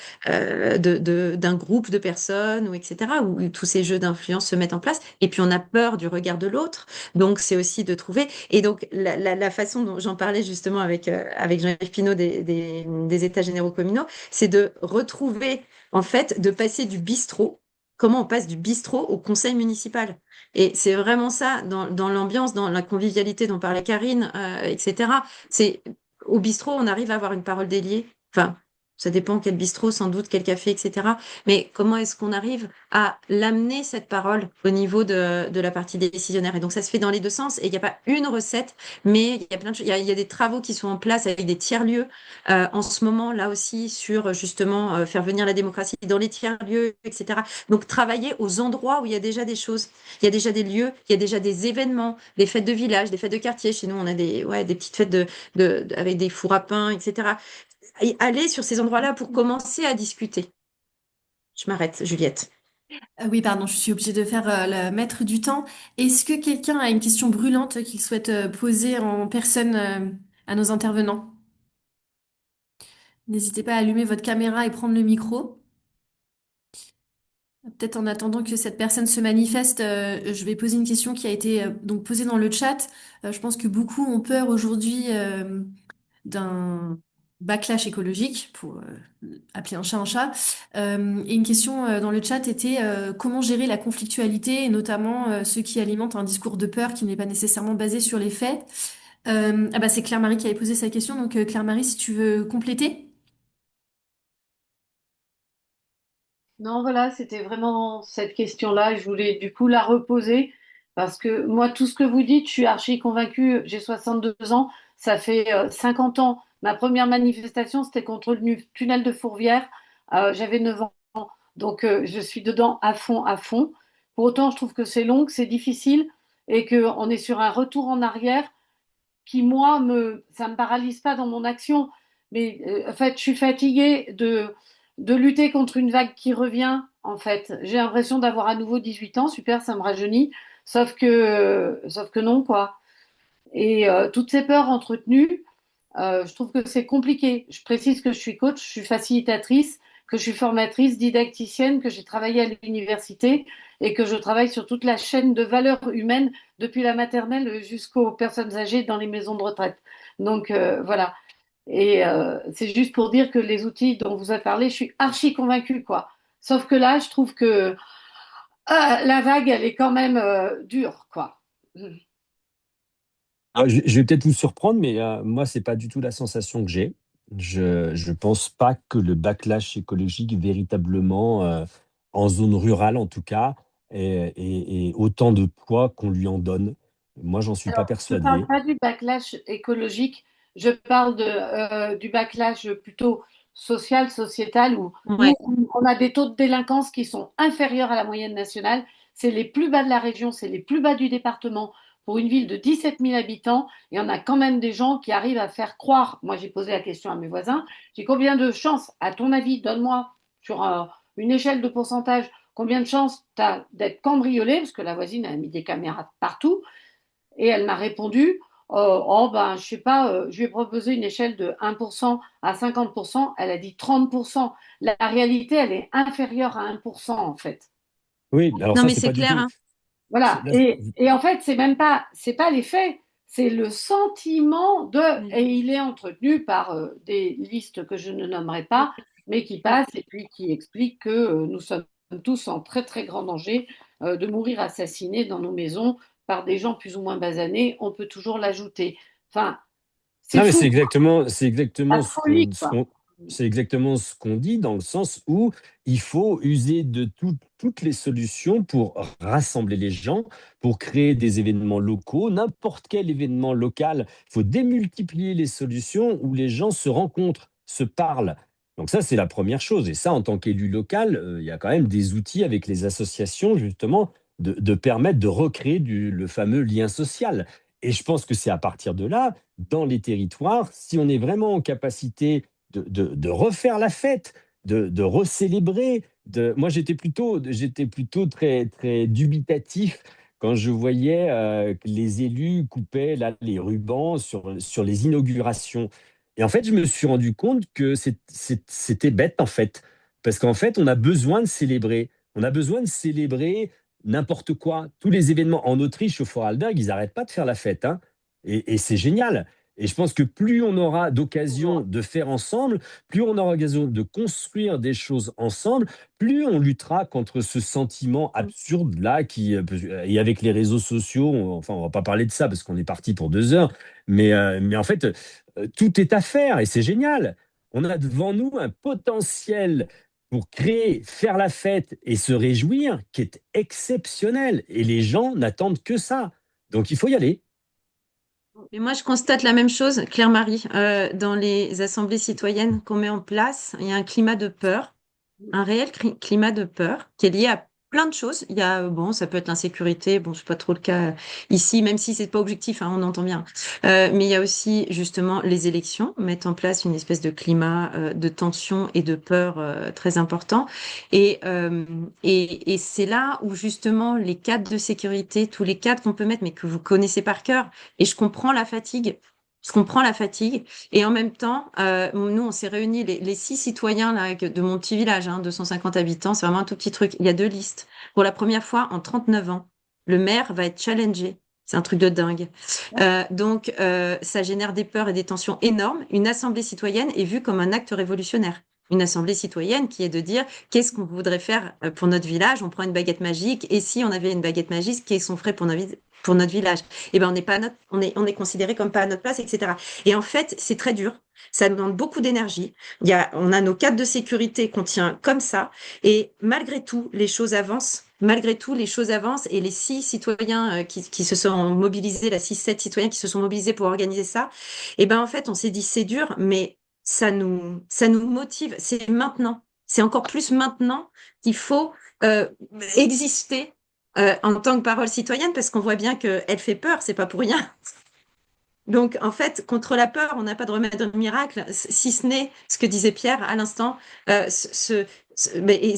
groupe de personnes, ou etc., où tous ces jeux d'influence se mettent en place. Et puis on a peur du regard de l'autre. Donc c'est aussi de trouver. Et donc la façon dont j'en parlais justement avec Jean-Yves Pinault des États généraux communaux, c'est de retrouver, en fait, de passer du bistrot. Comment on passe du bistrot au conseil municipal? Et c'est vraiment ça, dans l'ambiance, dans la convivialité dont parlait Karine, etc. C'est au bistrot, on arrive à avoir une parole déliée. Enfin, ça dépend quel bistrot, sans doute, quel café, etc. Mais comment est-ce qu'on arrive à l'amener, cette parole, au niveau de la partie décisionnaire? Et donc, ça se fait dans les deux sens. Et il n'y a pas une recette, mais il y a plein de choses. Il y a des travaux qui sont en place avec des tiers-lieux, en ce moment, là aussi, sur justement faire venir la démocratie dans les tiers-lieux, etc. Donc, travailler aux endroits où il y a déjà des choses. Il y a déjà des lieux, il y a déjà des événements, des fêtes de village, des fêtes de quartier. Chez nous, on a des petites fêtes avec des fours à pain, etc. Et aller sur ces endroits-là pour commencer à discuter. Je m'arrête, Juliette. Oui, pardon, je suis obligée de faire le maître du temps. Est-ce que quelqu'un a une question brûlante qu'il souhaite poser en personne à nos intervenants? N'hésitez pas à allumer votre caméra et prendre le micro. Peut-être en attendant que cette personne se manifeste, je vais poser une question qui a été donc posée dans le chat. Je pense que beaucoup ont peur aujourd'hui d'un backlash écologique, pour appeler un chat un chat. Et une question dans le chat était comment gérer la conflictualité, et notamment ceux qui alimentent un discours de peur qui n'est pas nécessairement basé sur les faits. Ah bah c'est Claire-Marie qui avait posé sa question, donc Claire-Marie, si tu veux compléter. Non, voilà, c'était vraiment cette question-là. Je voulais du coup la reposer parce que moi, tout ce que vous dites, je suis archi convaincue. J'ai 62 ans, ça fait 50 ans. Ma première manifestation, c'était contre le tunnel de Fourvière. J'avais 9 ans, donc je suis dedans à fond, à fond. Pour autant, je trouve que c'est long, que c'est difficile et qu'on est sur un retour en arrière qui, moi, ça me paralyse pas dans mon action. Mais en fait, je suis fatiguée de lutter contre une vague qui revient. En fait, j'ai l'impression d'avoir à nouveau 18 ans. Super, ça me rajeunit. Sauf que non, quoi. Et toutes ces peurs entretenues, je trouve que c'est compliqué. Je précise que je suis coach, je suis facilitatrice, que je suis formatrice, didacticienne, que j'ai travaillé à l'université et que je travaille sur toute la chaîne de valeurs humaines depuis la maternelle jusqu'aux personnes âgées dans les maisons de retraite. Donc voilà. Et c'est juste pour dire que les outils dont vous avez parlé, je suis archi convaincue, quoi. Sauf que là, je trouve que la vague, elle est quand même dure, quoi. Alors, je vais peut-être vous surprendre, mais moi, c'est pas du tout la sensation que j'ai. Je pense pas que le backlash écologique, véritablement, en zone rurale en tout cas, et autant de poids qu'on lui en donne. Moi, j'en suis pas Je ne parle persuadé. pas du backlash écologique, je parle du backlash plutôt social, sociétal, où nous, Ouais. on a des taux de délinquance qui sont inférieurs à la moyenne nationale. C'est les plus bas de la région, c'est les plus bas du département. Pour une ville de 17 000 habitants, il y en a quand même des gens qui arrivent à faire croire. Moi, j'ai posé la question à mes voisins. J'ai combien de chances, à ton avis, donne-moi sur une échelle de pourcentage, combien de chances tu as d'être cambriolé, parce que la voisine a mis des caméras partout. Et elle m'a répondu, oh ben, je sais pas, je lui ai proposé une échelle de 1% à 50%. Elle a dit 30%. La réalité, elle est inférieure à 1% en fait. Oui, alors Non, ça, mais c'est c'est pas du clair, tout. hein. Voilà. Là, Et en fait, c'est pas les faits, c'est le sentiment de, Ouais. et il est entretenu par des listes que je ne nommerai pas, mais qui passent et puis qui expliquent que nous sommes tous en très très grand danger de mourir assassinés dans nos maisons par des gens plus ou moins basanés. On peut toujours l'ajouter. Enfin, c'est non, mais fou, c'est exactement la folie, quoi. c'est exactement ce qu'on dit dans le sens où il faut user de toutes les solutions pour rassembler les gens, pour créer des événements locaux, n'importe quel événement local. Il faut démultiplier les solutions où les gens se rencontrent, se parlent. Donc ça, c'est la première chose. Et ça, en tant qu'élu local, il y a quand même des outils avec les associations, justement, de permettre de recréer le fameux lien social. Et je pense que c'est à partir de là dans les territoires, si on est vraiment en capacité de refaire la fête, de recélébrer, moi j'étais plutôt très, très dubitatif quand je voyais que les élus coupaient là, les rubans sur les inaugurations. Et en fait, je me suis rendu compte que c'était bête en fait, parce qu'en fait, on a besoin de célébrer. On a besoin de célébrer n'importe quoi. Tous les événements en Autriche, au Vorarlberg, ils n'arrêtent pas de faire la fête, hein. Et c'est génial. Et je pense que plus on aura d'occasion de faire ensemble, plus on aura l'occasion de construire des choses ensemble, plus on luttera contre ce sentiment absurde là et avec les réseaux sociaux, enfin on va pas parler de ça parce qu'on est parti pour 2 heures, mais en fait tout est à faire et c'est génial. On a devant nous un potentiel pour créer, faire la fête et se réjouir qui est exceptionnel et les gens n'attendent que ça. Donc il faut y aller. Et moi, je constate la même chose, Claire-Marie. Dans les assemblées citoyennes qu'on met en place, il y a un climat de peur, un réel climat de peur qui est lié à plein de choses. Il y a, bon, ça peut être l'insécurité, bon, c'est pas trop le cas ici, même si c'est pas objectif, hein, on entend bien. Mais il y a aussi justement les élections, mettent en place une espèce de climat de tension et de peur très important. Et c'est là où justement les cadres de sécurité, tous les cadres qu'on peut mettre, mais que vous connaissez par cœur, et je comprends la fatigue. Je comprends la fatigue. Et en même temps, nous, on s'est réunis, les 6 citoyens là, de mon petit village, hein, 250 habitants, c'est vraiment un tout petit truc. Il y a 2 listes. Pour la première fois en 39 ans, le maire va être challengé. C'est un truc de dingue. Donc, ça génère des peurs et des tensions énormes. Une assemblée citoyenne est vue comme un acte révolutionnaire. Une assemblée citoyenne qui est de dire qu'est-ce qu'on voudrait faire pour notre village. On prend une baguette magique. Et si on avait une baguette magique, qu'est-ce qu'on ferait pour notre village? Eh ben, on n'est pas à on est considéré comme pas à notre place, etc. Et en fait, c'est très dur. Ça demande beaucoup d'énergie. On a nos cadres de sécurité qu'on tient comme ça. Et malgré tout, les choses avancent. Malgré tout, les choses avancent et les 6 citoyens qui se sont mobilisés, la 6, 7 citoyens qui se sont mobilisés pour organiser ça, et ben en fait, on s'est dit c'est dur, mais ça nous motive. C'est maintenant. C'est encore plus maintenant qu'il faut euh, exister en tant que parole citoyenne parce qu'on voit bien qu'elle fait peur, c'est pas pour rien. Donc, en fait, contre la peur, on n'a pas de remède miracle, si ce n'est ce que disait Pierre à l'instant, et ce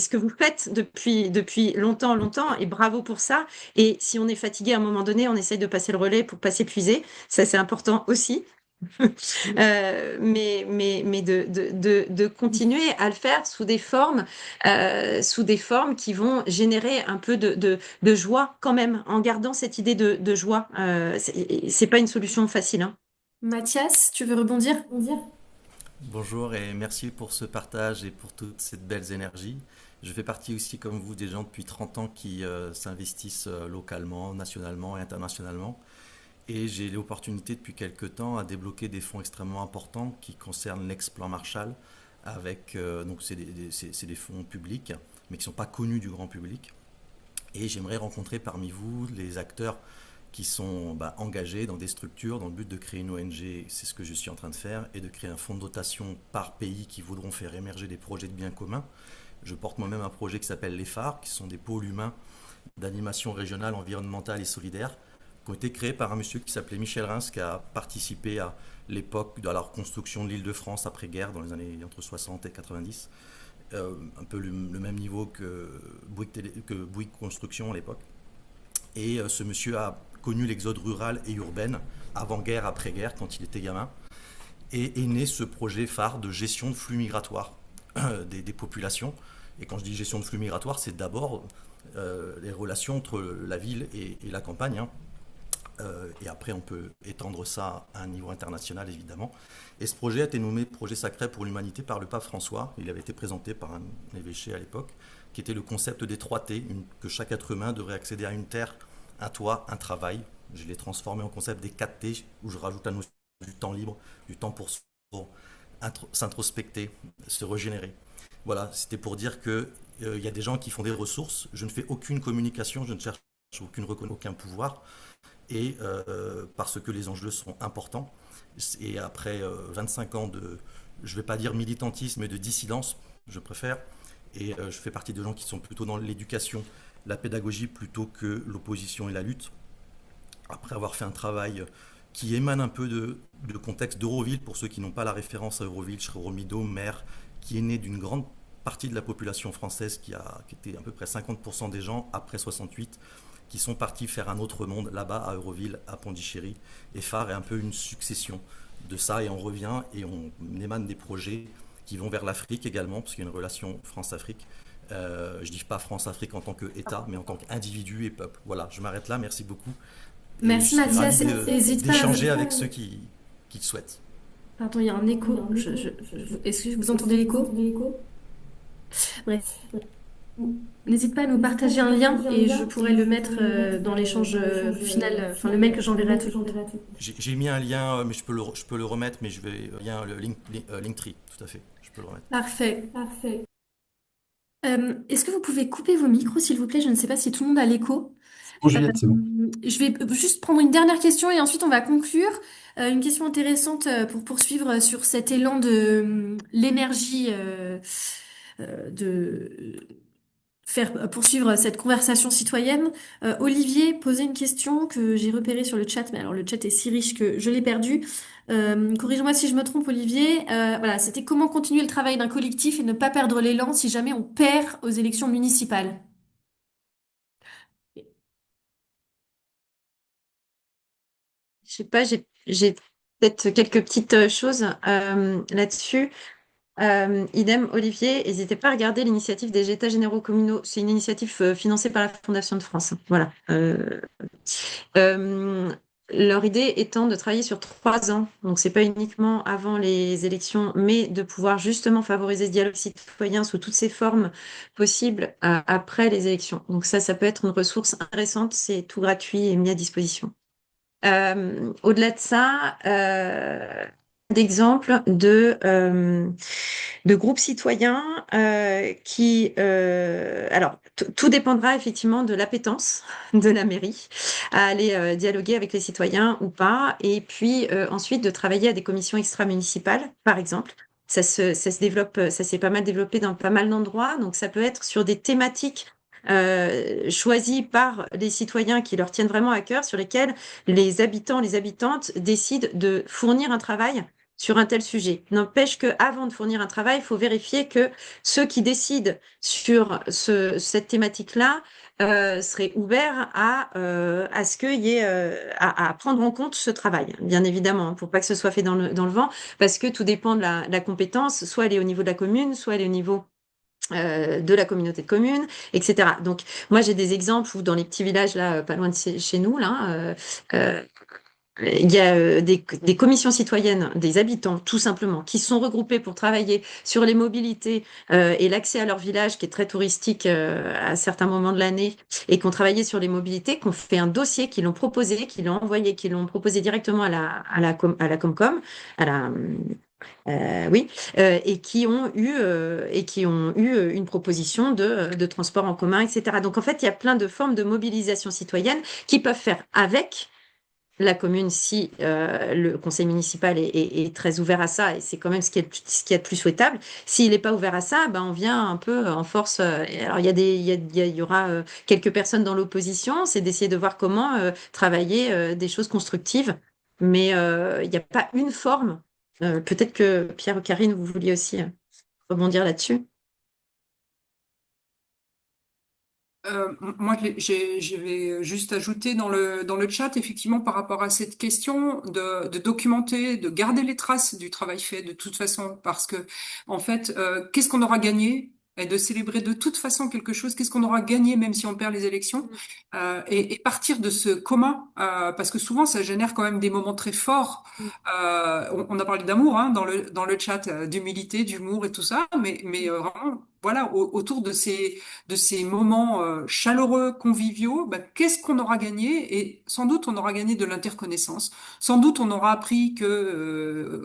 que vous faites depuis longtemps, longtemps, et bravo pour ça. Et si on est fatigué à un moment donné, on essaye de passer le relais pour pas s'épuiser. Ça, c'est important aussi. Mais de continuer à le faire sous des formes qui vont générer un peu de joie quand même, en gardant cette idée de joie. C'est pas une solution facile, hein. Mathias, tu veux rebondir? Bonjour et merci pour ce partage et pour toute cette belle énergie. Je fais partie aussi, comme vous, des gens depuis 30 ans qui s'investissent localement, nationalement et internationalement. Et j'ai l'opportunité depuis quelques temps à débloquer des fonds extrêmement importants qui concernent l'ex-plan Marshall. Donc c'est des fonds publics, mais qui ne sont pas connus du grand public. Et j'aimerais rencontrer parmi vous les acteurs qui sont engagés dans des structures dans le but de créer une ONG, c'est ce que je suis en train de faire, et de créer un fonds de dotation par pays qui voudront faire émerger des projets de bien commun. Je porte moi-même un projet qui s'appelle les phares, qui sont des pôles humains d'animation régionale, environnementale et solidaire, qui ont été créés par un monsieur qui s'appelait Michel Reims, qui a participé à l'époque de la reconstruction de l'Île-de-France après-guerre, dans les années entre 60 et 90, un peu le même niveau que Bouygues Construction à l'époque. Et ce monsieur a connu l'exode rural et urbaine, avant-guerre, après-guerre, quand il était gamin. Et est né ce projet phare de gestion de flux migratoires des populations. Et quand je dis gestion de flux migratoires, c'est d'abord les relations entre la ville et la campagne, hein. Et après, on peut étendre ça à un niveau international, évidemment. Et ce projet a été nommé Projet sacré pour l'humanité par le pape François. Il avait été présenté par un évêché à l'époque, qui était le concept des 3 T, que chaque être humain devrait accéder à une terre, un toit, un travail. Je l'ai transformé en concept des 4 T, où je rajoute la notion du temps libre, du temps pour s'introspecter, se régénérer. Voilà, c'était pour dire que y a des gens qui font des ressources. Je ne fais aucune communication, je ne cherche aucun pouvoir, et parce que les enjeux sont importants. Et après 25 ans de, je ne vais pas dire militantisme, mais de dissidence, je préfère, et je fais partie de gens qui sont plutôt dans l'éducation, la pédagogie, plutôt que l'opposition et la lutte. Après avoir fait un travail qui émane un peu de contexte d'Euroville, pour ceux qui n'ont pas la référence à Euroville, Chréromido, maire, qui est né d'une grande partie de la population française, qui était à peu près 50% des gens après 68, qui sont partis faire un autre monde là-bas à Euroville, à Pondichéry. Et phare est un peu une succession de ça, et on revient et on émane des projets qui vont vers l'Afrique également, parce qu'il y a une relation France-Afrique. Je ne dis pas France-Afrique en tant qu'État, mais en tant qu'individu et peuple. Voilà, je m'arrête là, merci beaucoup. Et je Merci serais Mathias. ravi N'hésite pas. d'échanger avec ceux qui le souhaitent. Pardon, il y a un écho. Est-ce que vous entendez l'écho? Bref. N'hésite pas à nous partager un lien et je pourrais le mettre dans l'échange final, enfin le mail que j'enverrai à tout le monde. J'ai mis un lien, mais je peux le remettre, mais je vais lien le Linktree, tout à fait. Je peux le remettre. Parfait. Est-ce que vous pouvez couper vos micros, s'il vous plaît? Je ne sais pas si tout le monde a l'écho. Bon, Juliette, c'est bon. Je vais juste prendre une dernière question et ensuite on va conclure. Une question intéressante pour poursuivre sur cet élan de l'énergie de faire poursuivre cette conversation citoyenne. Olivier posait une question que j'ai repérée sur le chat, mais alors le chat est si riche que je l'ai perdu. Corrige-moi si je me trompe, Olivier. Voilà, c'était comment continuer le travail d'un collectif et ne pas perdre l'élan si jamais on perd aux élections municipales. Je sais pas, j'ai peut-être quelques petites choses là-dessus. Idem, Olivier, n'hésitez pas à regarder l'initiative des États généraux communaux. C'est une initiative financée par la Fondation de France. Voilà. Leur idée étant de travailler sur 3 ans. Donc, c'est pas uniquement avant les élections, mais de pouvoir justement favoriser ce dialogue citoyen sous toutes ses formes possibles après les élections. Donc, ça peut être une ressource intéressante. C'est tout gratuit et mis à disposition. Au-delà de ça, d'exemples de groupes citoyens qui... alors, tout dépendra effectivement de l'appétence de la mairie à aller dialoguer avec les citoyens ou pas. Et puis ensuite, de travailler à des commissions extra-municipales, par exemple. Ça se développe, ça s'est pas mal développé dans pas mal d'endroits. Donc, ça peut être sur des thématiques choisies par les citoyens qui leur tiennent vraiment à cœur, sur lesquels les habitants, les habitantes décident de fournir un travail sur un tel sujet. N'empêche qu'avant de fournir un travail, il faut vérifier que ceux qui décident sur cette thématique-là seraient ouverts à ce qu'il y ait à prendre en compte ce travail, bien évidemment, hein, pour pas que ce soit fait dans le vent, parce que tout dépend de la compétence, soit elle est au niveau de la commune, soit elle est au niveau de la communauté de communes, etc. Donc, moi, j'ai des exemples où dans les petits villages, là, pas loin de chez nous, là, il y a des commissions citoyennes des habitants, tout simplement, qui sont regroupés pour travailler sur les mobilités et l'accès à leur village, qui est très touristique à certains moments de l'année, et qui ont travaillé sur les mobilités, qui ont fait un dossier, qui l'ont proposé, qui l'ont envoyé, qui l'ont proposé directement à la Comcom, à la Oui, et qui ont eu une proposition de transport en commun, etc. Donc en fait, il y a plein de formes de mobilisation citoyenne qui peuvent faire avec la commune si le conseil municipal est très ouvert à ça, et c'est quand même ce qui est de plus souhaitable. S'il n'est pas ouvert à ça, ben on vient un peu en force. Alors il y a il y aura quelques personnes dans l'opposition, c'est d'essayer de voir comment travailler des choses constructives, mais il n'y a pas une forme. Peut-être que Pierre ou Karine, vous vouliez aussi rebondir là-dessus. Moi, je vais juste ajouter dans le chat, effectivement, par rapport à cette question de documenter, de garder les traces du travail fait de toute façon, parce que, en fait, qu'est-ce qu'on aura gagné? Et de célébrer de toute façon quelque chose, qu'est-ce qu'on aura gagné même si on perd les élections? Et partir de ce commun, parce que souvent ça génère quand même des moments très forts. On a parlé d'amour hein, dans le chat, d'humilité, d'humour et tout ça, mais vraiment, voilà, autour de ces moments chaleureux, conviviaux, bah, qu'est-ce qu'on aura gagné? Et sans doute on aura gagné de l'interconnaissance. Sans doute on aura appris que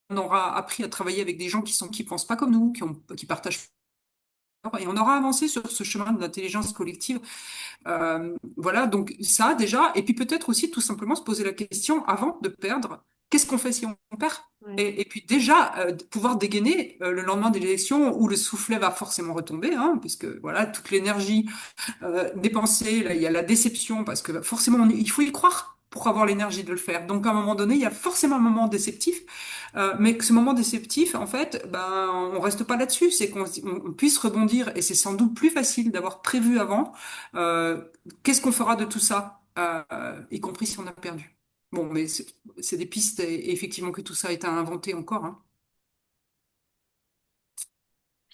on aura appris à travailler avec des gens qui pensent pas comme nous, qui partagent pas. Et on aura avancé sur ce chemin de l'intelligence collective. Voilà, donc ça déjà. Et puis peut-être aussi tout simplement se poser la question avant de perdre, qu'est-ce qu'on fait si on perd? Ouais. Et puis déjà, pouvoir dégainer le lendemain de l'élection où le soufflet va forcément retomber, hein, puisque voilà, toute l'énergie dépenser, là, il y a la déception, parce que forcément, il faut y croire pour avoir l'énergie de le faire. Donc, à un moment donné, il y a forcément un moment déceptif, mais que ce moment déceptif, en fait, ben, on reste pas là-dessus, c'est on puisse rebondir, et c'est sans doute plus facile d'avoir prévu avant, qu'est-ce qu'on fera de tout ça, y compris si on a perdu. Bon, mais c'est des pistes, et effectivement que tout ça est à inventer encore, hein.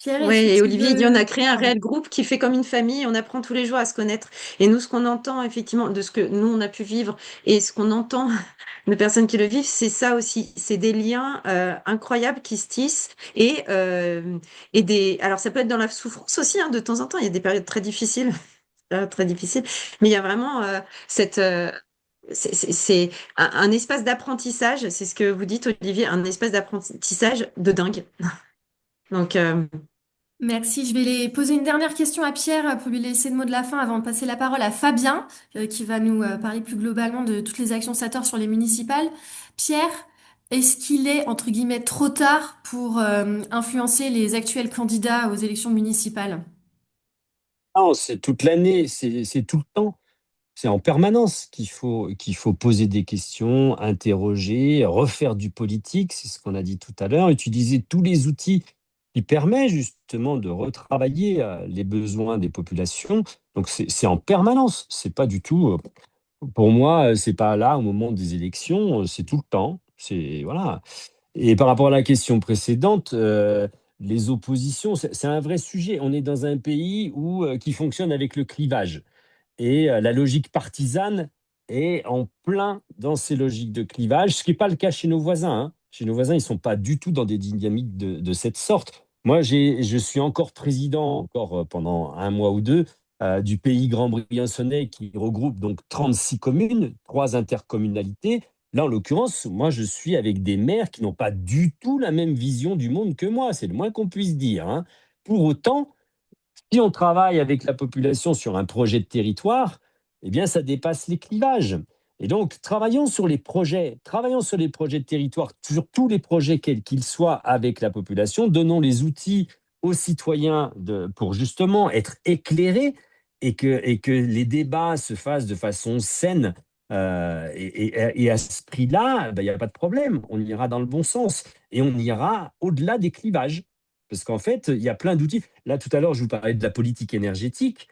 Pierre, Oui, est-ce que et tu Olivier il dit on a veux... créé un Pardon. réel groupe qui fait comme une famille, on apprend tous les jours à se connaître. Et nous, ce qu'on entend effectivement de ce que nous, on a pu vivre et ce qu'on entend de personnes qui le vivent, c'est ça aussi. C'est des liens incroyables qui se tissent et des... Alors, ça peut être dans la souffrance aussi, hein, de temps en temps. Il y a des périodes très difficiles, très difficiles. Mais il y a vraiment cette... c'est un espace d'apprentissage, c'est ce que vous dites, Olivier, un espace d'apprentissage de dingue. Donc, Merci. Je vais poser une dernière question à Pierre pour lui laisser le mot de la fin avant de passer la parole à Fabien, qui va nous parler plus globalement de toutes les actions Sator sur les municipales. Pierre, est-ce qu'il est, entre guillemets, trop tard pour influencer les actuels candidats aux élections municipales? Non, c'est toute l'année, c'est tout le temps. C'est en permanence qu'il faut poser des questions, interroger, refaire du politique, c'est ce qu'on a dit tout à l'heure, utiliser tous les outils qui permettent justement de retravailler les besoins des populations. Donc c'est en permanence, c'est pas du tout, pour moi, c'est pas là au moment des élections, c'est tout le temps. C'est voilà. Et par rapport à la question précédente, les oppositions, c'est un vrai sujet. On est dans un pays qui fonctionne avec le clivage. Et la logique partisane est en plein dans ces logiques de clivage, ce qui n'est pas le cas chez nos voisins, hein. Chez nos voisins, ils ne sont pas du tout dans des dynamiques de cette sorte. Moi, je suis encore président, encore pendant un mois ou deux, du pays Grand-Briançonnais qui regroupe donc 36 communes, 3 intercommunalités. Là, en l'occurrence, moi, je suis avec des maires qui n'ont pas du tout la même vision du monde que moi. C'est le moins qu'on puisse dire, hein. Pour autant, si on travaille avec la population sur un projet de territoire, eh bien, ça dépasse les clivages. Et donc, travaillons sur les projets de territoire, sur tous les projets quels qu'ils soient avec la population, donnons les outils aux citoyens pour justement être éclairés et que les débats se fassent de façon saine. Et à ce prix-là, ben, il n'y a pas de problème, on ira dans le bon sens et on ira au-delà des clivages. Parce qu'en fait, il y a plein d'outils. Là, tout à l'heure, je vous parlais de la politique énergétique.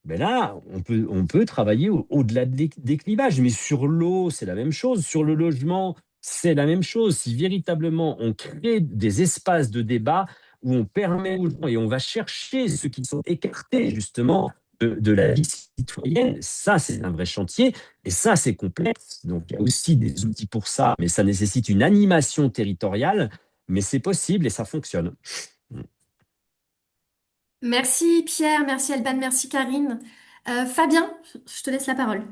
Mais là, on peut travailler au-delà des clivages. Mais sur l'eau, c'est la même chose. Sur le logement, c'est la même chose. Si véritablement on crée des espaces de débat où on permet aux gens et on va chercher ceux qui sont écartés justement de la vie citoyenne, ça, c'est un vrai chantier. Et ça, c'est complexe. Donc, il y a aussi des outils pour ça. Mais ça nécessite une animation territoriale. Mais c'est possible et ça fonctionne. Merci Pierre, merci Alban, merci Karine. Fabien, je te laisse la parole.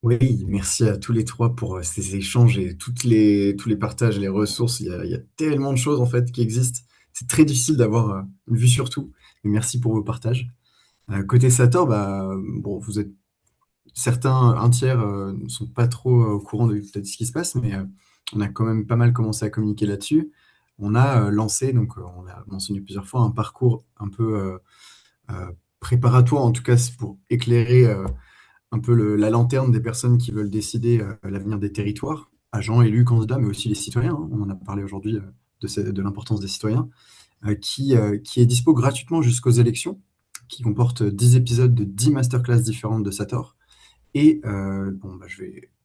Oui, merci à tous les trois pour ces échanges et tous les partages, les ressources. Il y a tellement de choses en fait qui existent. C'est très difficile d'avoir une vue sur tout. Mais merci pour vos partages. Côté Sator, bah, bon, vous êtes certains, un tiers ne sont pas trop au courant de peut-être ce qui se passe, mais on a quand même pas mal commencé à communiquer là-dessus. On a lancé, donc on l'a mentionné plusieurs fois, un parcours un peu préparatoire, en tout cas c'est pour éclairer un peu la lanterne des personnes qui veulent décider l'avenir des territoires, agents, élus, candidats, mais aussi les citoyens, hein. On en a parlé aujourd'hui de l'importance des citoyens, qui est dispo gratuitement jusqu'aux élections, qui comporte 10 épisodes de 10 masterclass différentes de Sator. Et bon, bah,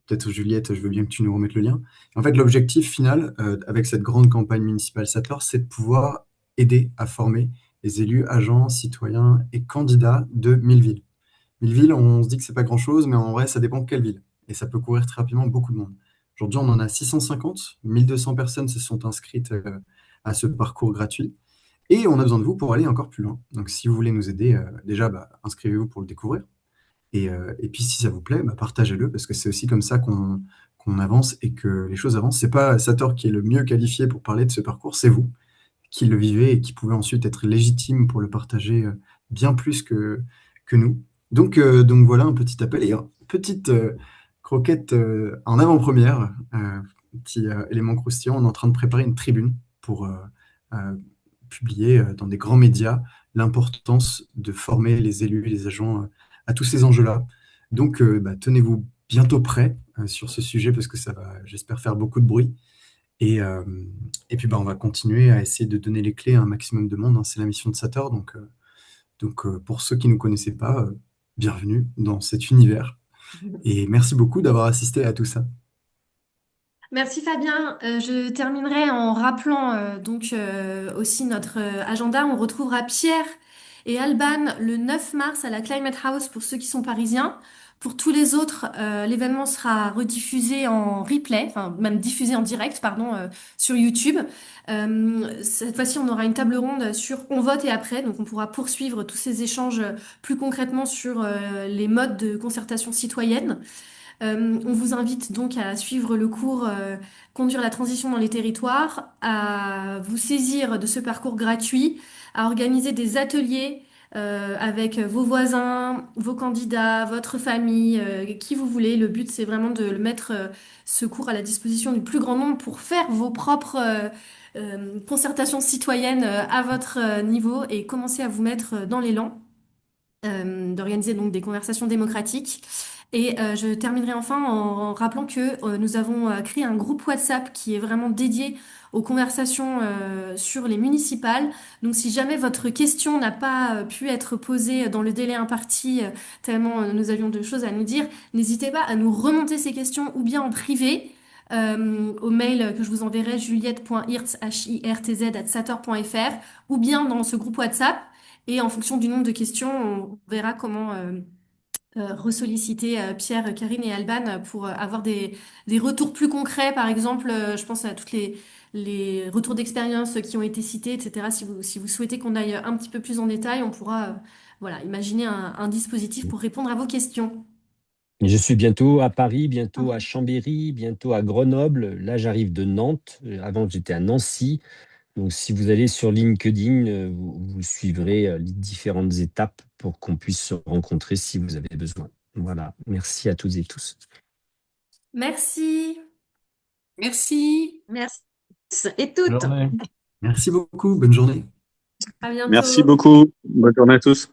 peut-être Juliette, je veux bien que tu nous remettes le lien. En fait, l'objectif final avec cette grande campagne municipale Sator, c'est de pouvoir aider à former les élus, agents, citoyens et candidats de 1000 villes. 1000 villes, on se dit que c'est pas grand-chose, mais en vrai, ça dépend de quelle ville. Et ça peut couvrir très rapidement beaucoup de monde. Aujourd'hui, on en a 650, 1200 personnes se sont inscrites à ce parcours gratuit. Et on a besoin de vous pour aller encore plus loin. Donc, si vous voulez nous aider, déjà, bah, inscrivez-vous pour le découvrir. Et puis, si ça vous plaît, bah, partagez-le, parce que c'est aussi comme ça qu'on avance et que les choses avancent. C'est pas Sator qui est le mieux qualifié pour parler de ce parcours, c'est vous qui le vivez et qui pouvez ensuite être légitime pour le partager bien plus que nous. Donc voilà un petit appel et une petite croquette en avant-première, petit élément croustillant. On est en train de préparer une tribune pour euh, publier dans des grands médias l'importance de former les élus et les agents à tous ces enjeux-là. Donc bah, tenez-vous bientôt prêts sur ce sujet parce que ça va, j'espère, faire beaucoup de bruit. Et, euh, et puis bah, on va continuer à essayer de donner les clés à un maximum de monde, hein. C'est la mission de Sator. Donc pour ceux qui ne nous connaissaient pas, bienvenue dans cet univers. Et merci beaucoup d'avoir assisté à tout ça. Merci Fabien. Je terminerai en rappelant aussi notre agenda. On retrouvera Pierre et Alban le 9 mars à la Climate House pour ceux qui sont parisiens. Pour tous les autres, l'événement sera rediffusé en replay, enfin même diffusé en direct, pardon, sur YouTube. Cette fois-ci, on aura une table ronde sur On vote et après, donc on pourra poursuivre tous ces échanges plus concrètement sur les modes de concertation citoyenne. On vous invite donc à suivre le cours Conduire la transition dans les territoires, à vous saisir de ce parcours gratuit, à organiser des ateliers avec vos voisins, vos candidats, votre famille, qui vous voulez. Le but, c'est vraiment de le mettre ce cours à la disposition du plus grand nombre pour faire vos propres concertations citoyennes à votre niveau et commencer à vous mettre dans l'élan d'organiser donc des conversations démocratiques. Et je terminerai enfin en rappelant que nous avons créé un groupe WhatsApp qui est vraiment dédié aux conversations sur les municipales. Donc si jamais votre question n'a pas pu être posée dans le délai imparti, tellement nous avions de choses à nous dire, n'hésitez pas à nous remonter ces questions ou bien en privé. Au mail que je vous enverrai juliette.hirtz@sator.fr ou bien dans ce groupe WhatsApp. Et en fonction du nombre de questions, on verra comment ressolliciter Pierre, Karine et Alban pour avoir des retours plus concrets. Par exemple, je pense à toutes les retours d'expérience qui ont été cités, etc. Si vous souhaitez qu'on aille un petit peu plus en détail, on pourra voilà, imaginer un dispositif pour répondre à vos questions. Et je suis bientôt à Paris, bientôt à Chambéry, bientôt à Grenoble. Là, j'arrive de Nantes. Avant, j'étais à Nancy. Donc, si vous allez sur LinkedIn, vous suivrez les différentes étapes pour qu'on puisse se rencontrer si vous avez besoin. Voilà. Merci à toutes et tous. Merci. Merci. Merci et toutes. Merci beaucoup, bonne journée. À Merci bientôt. beaucoup. Bonne journée à tous.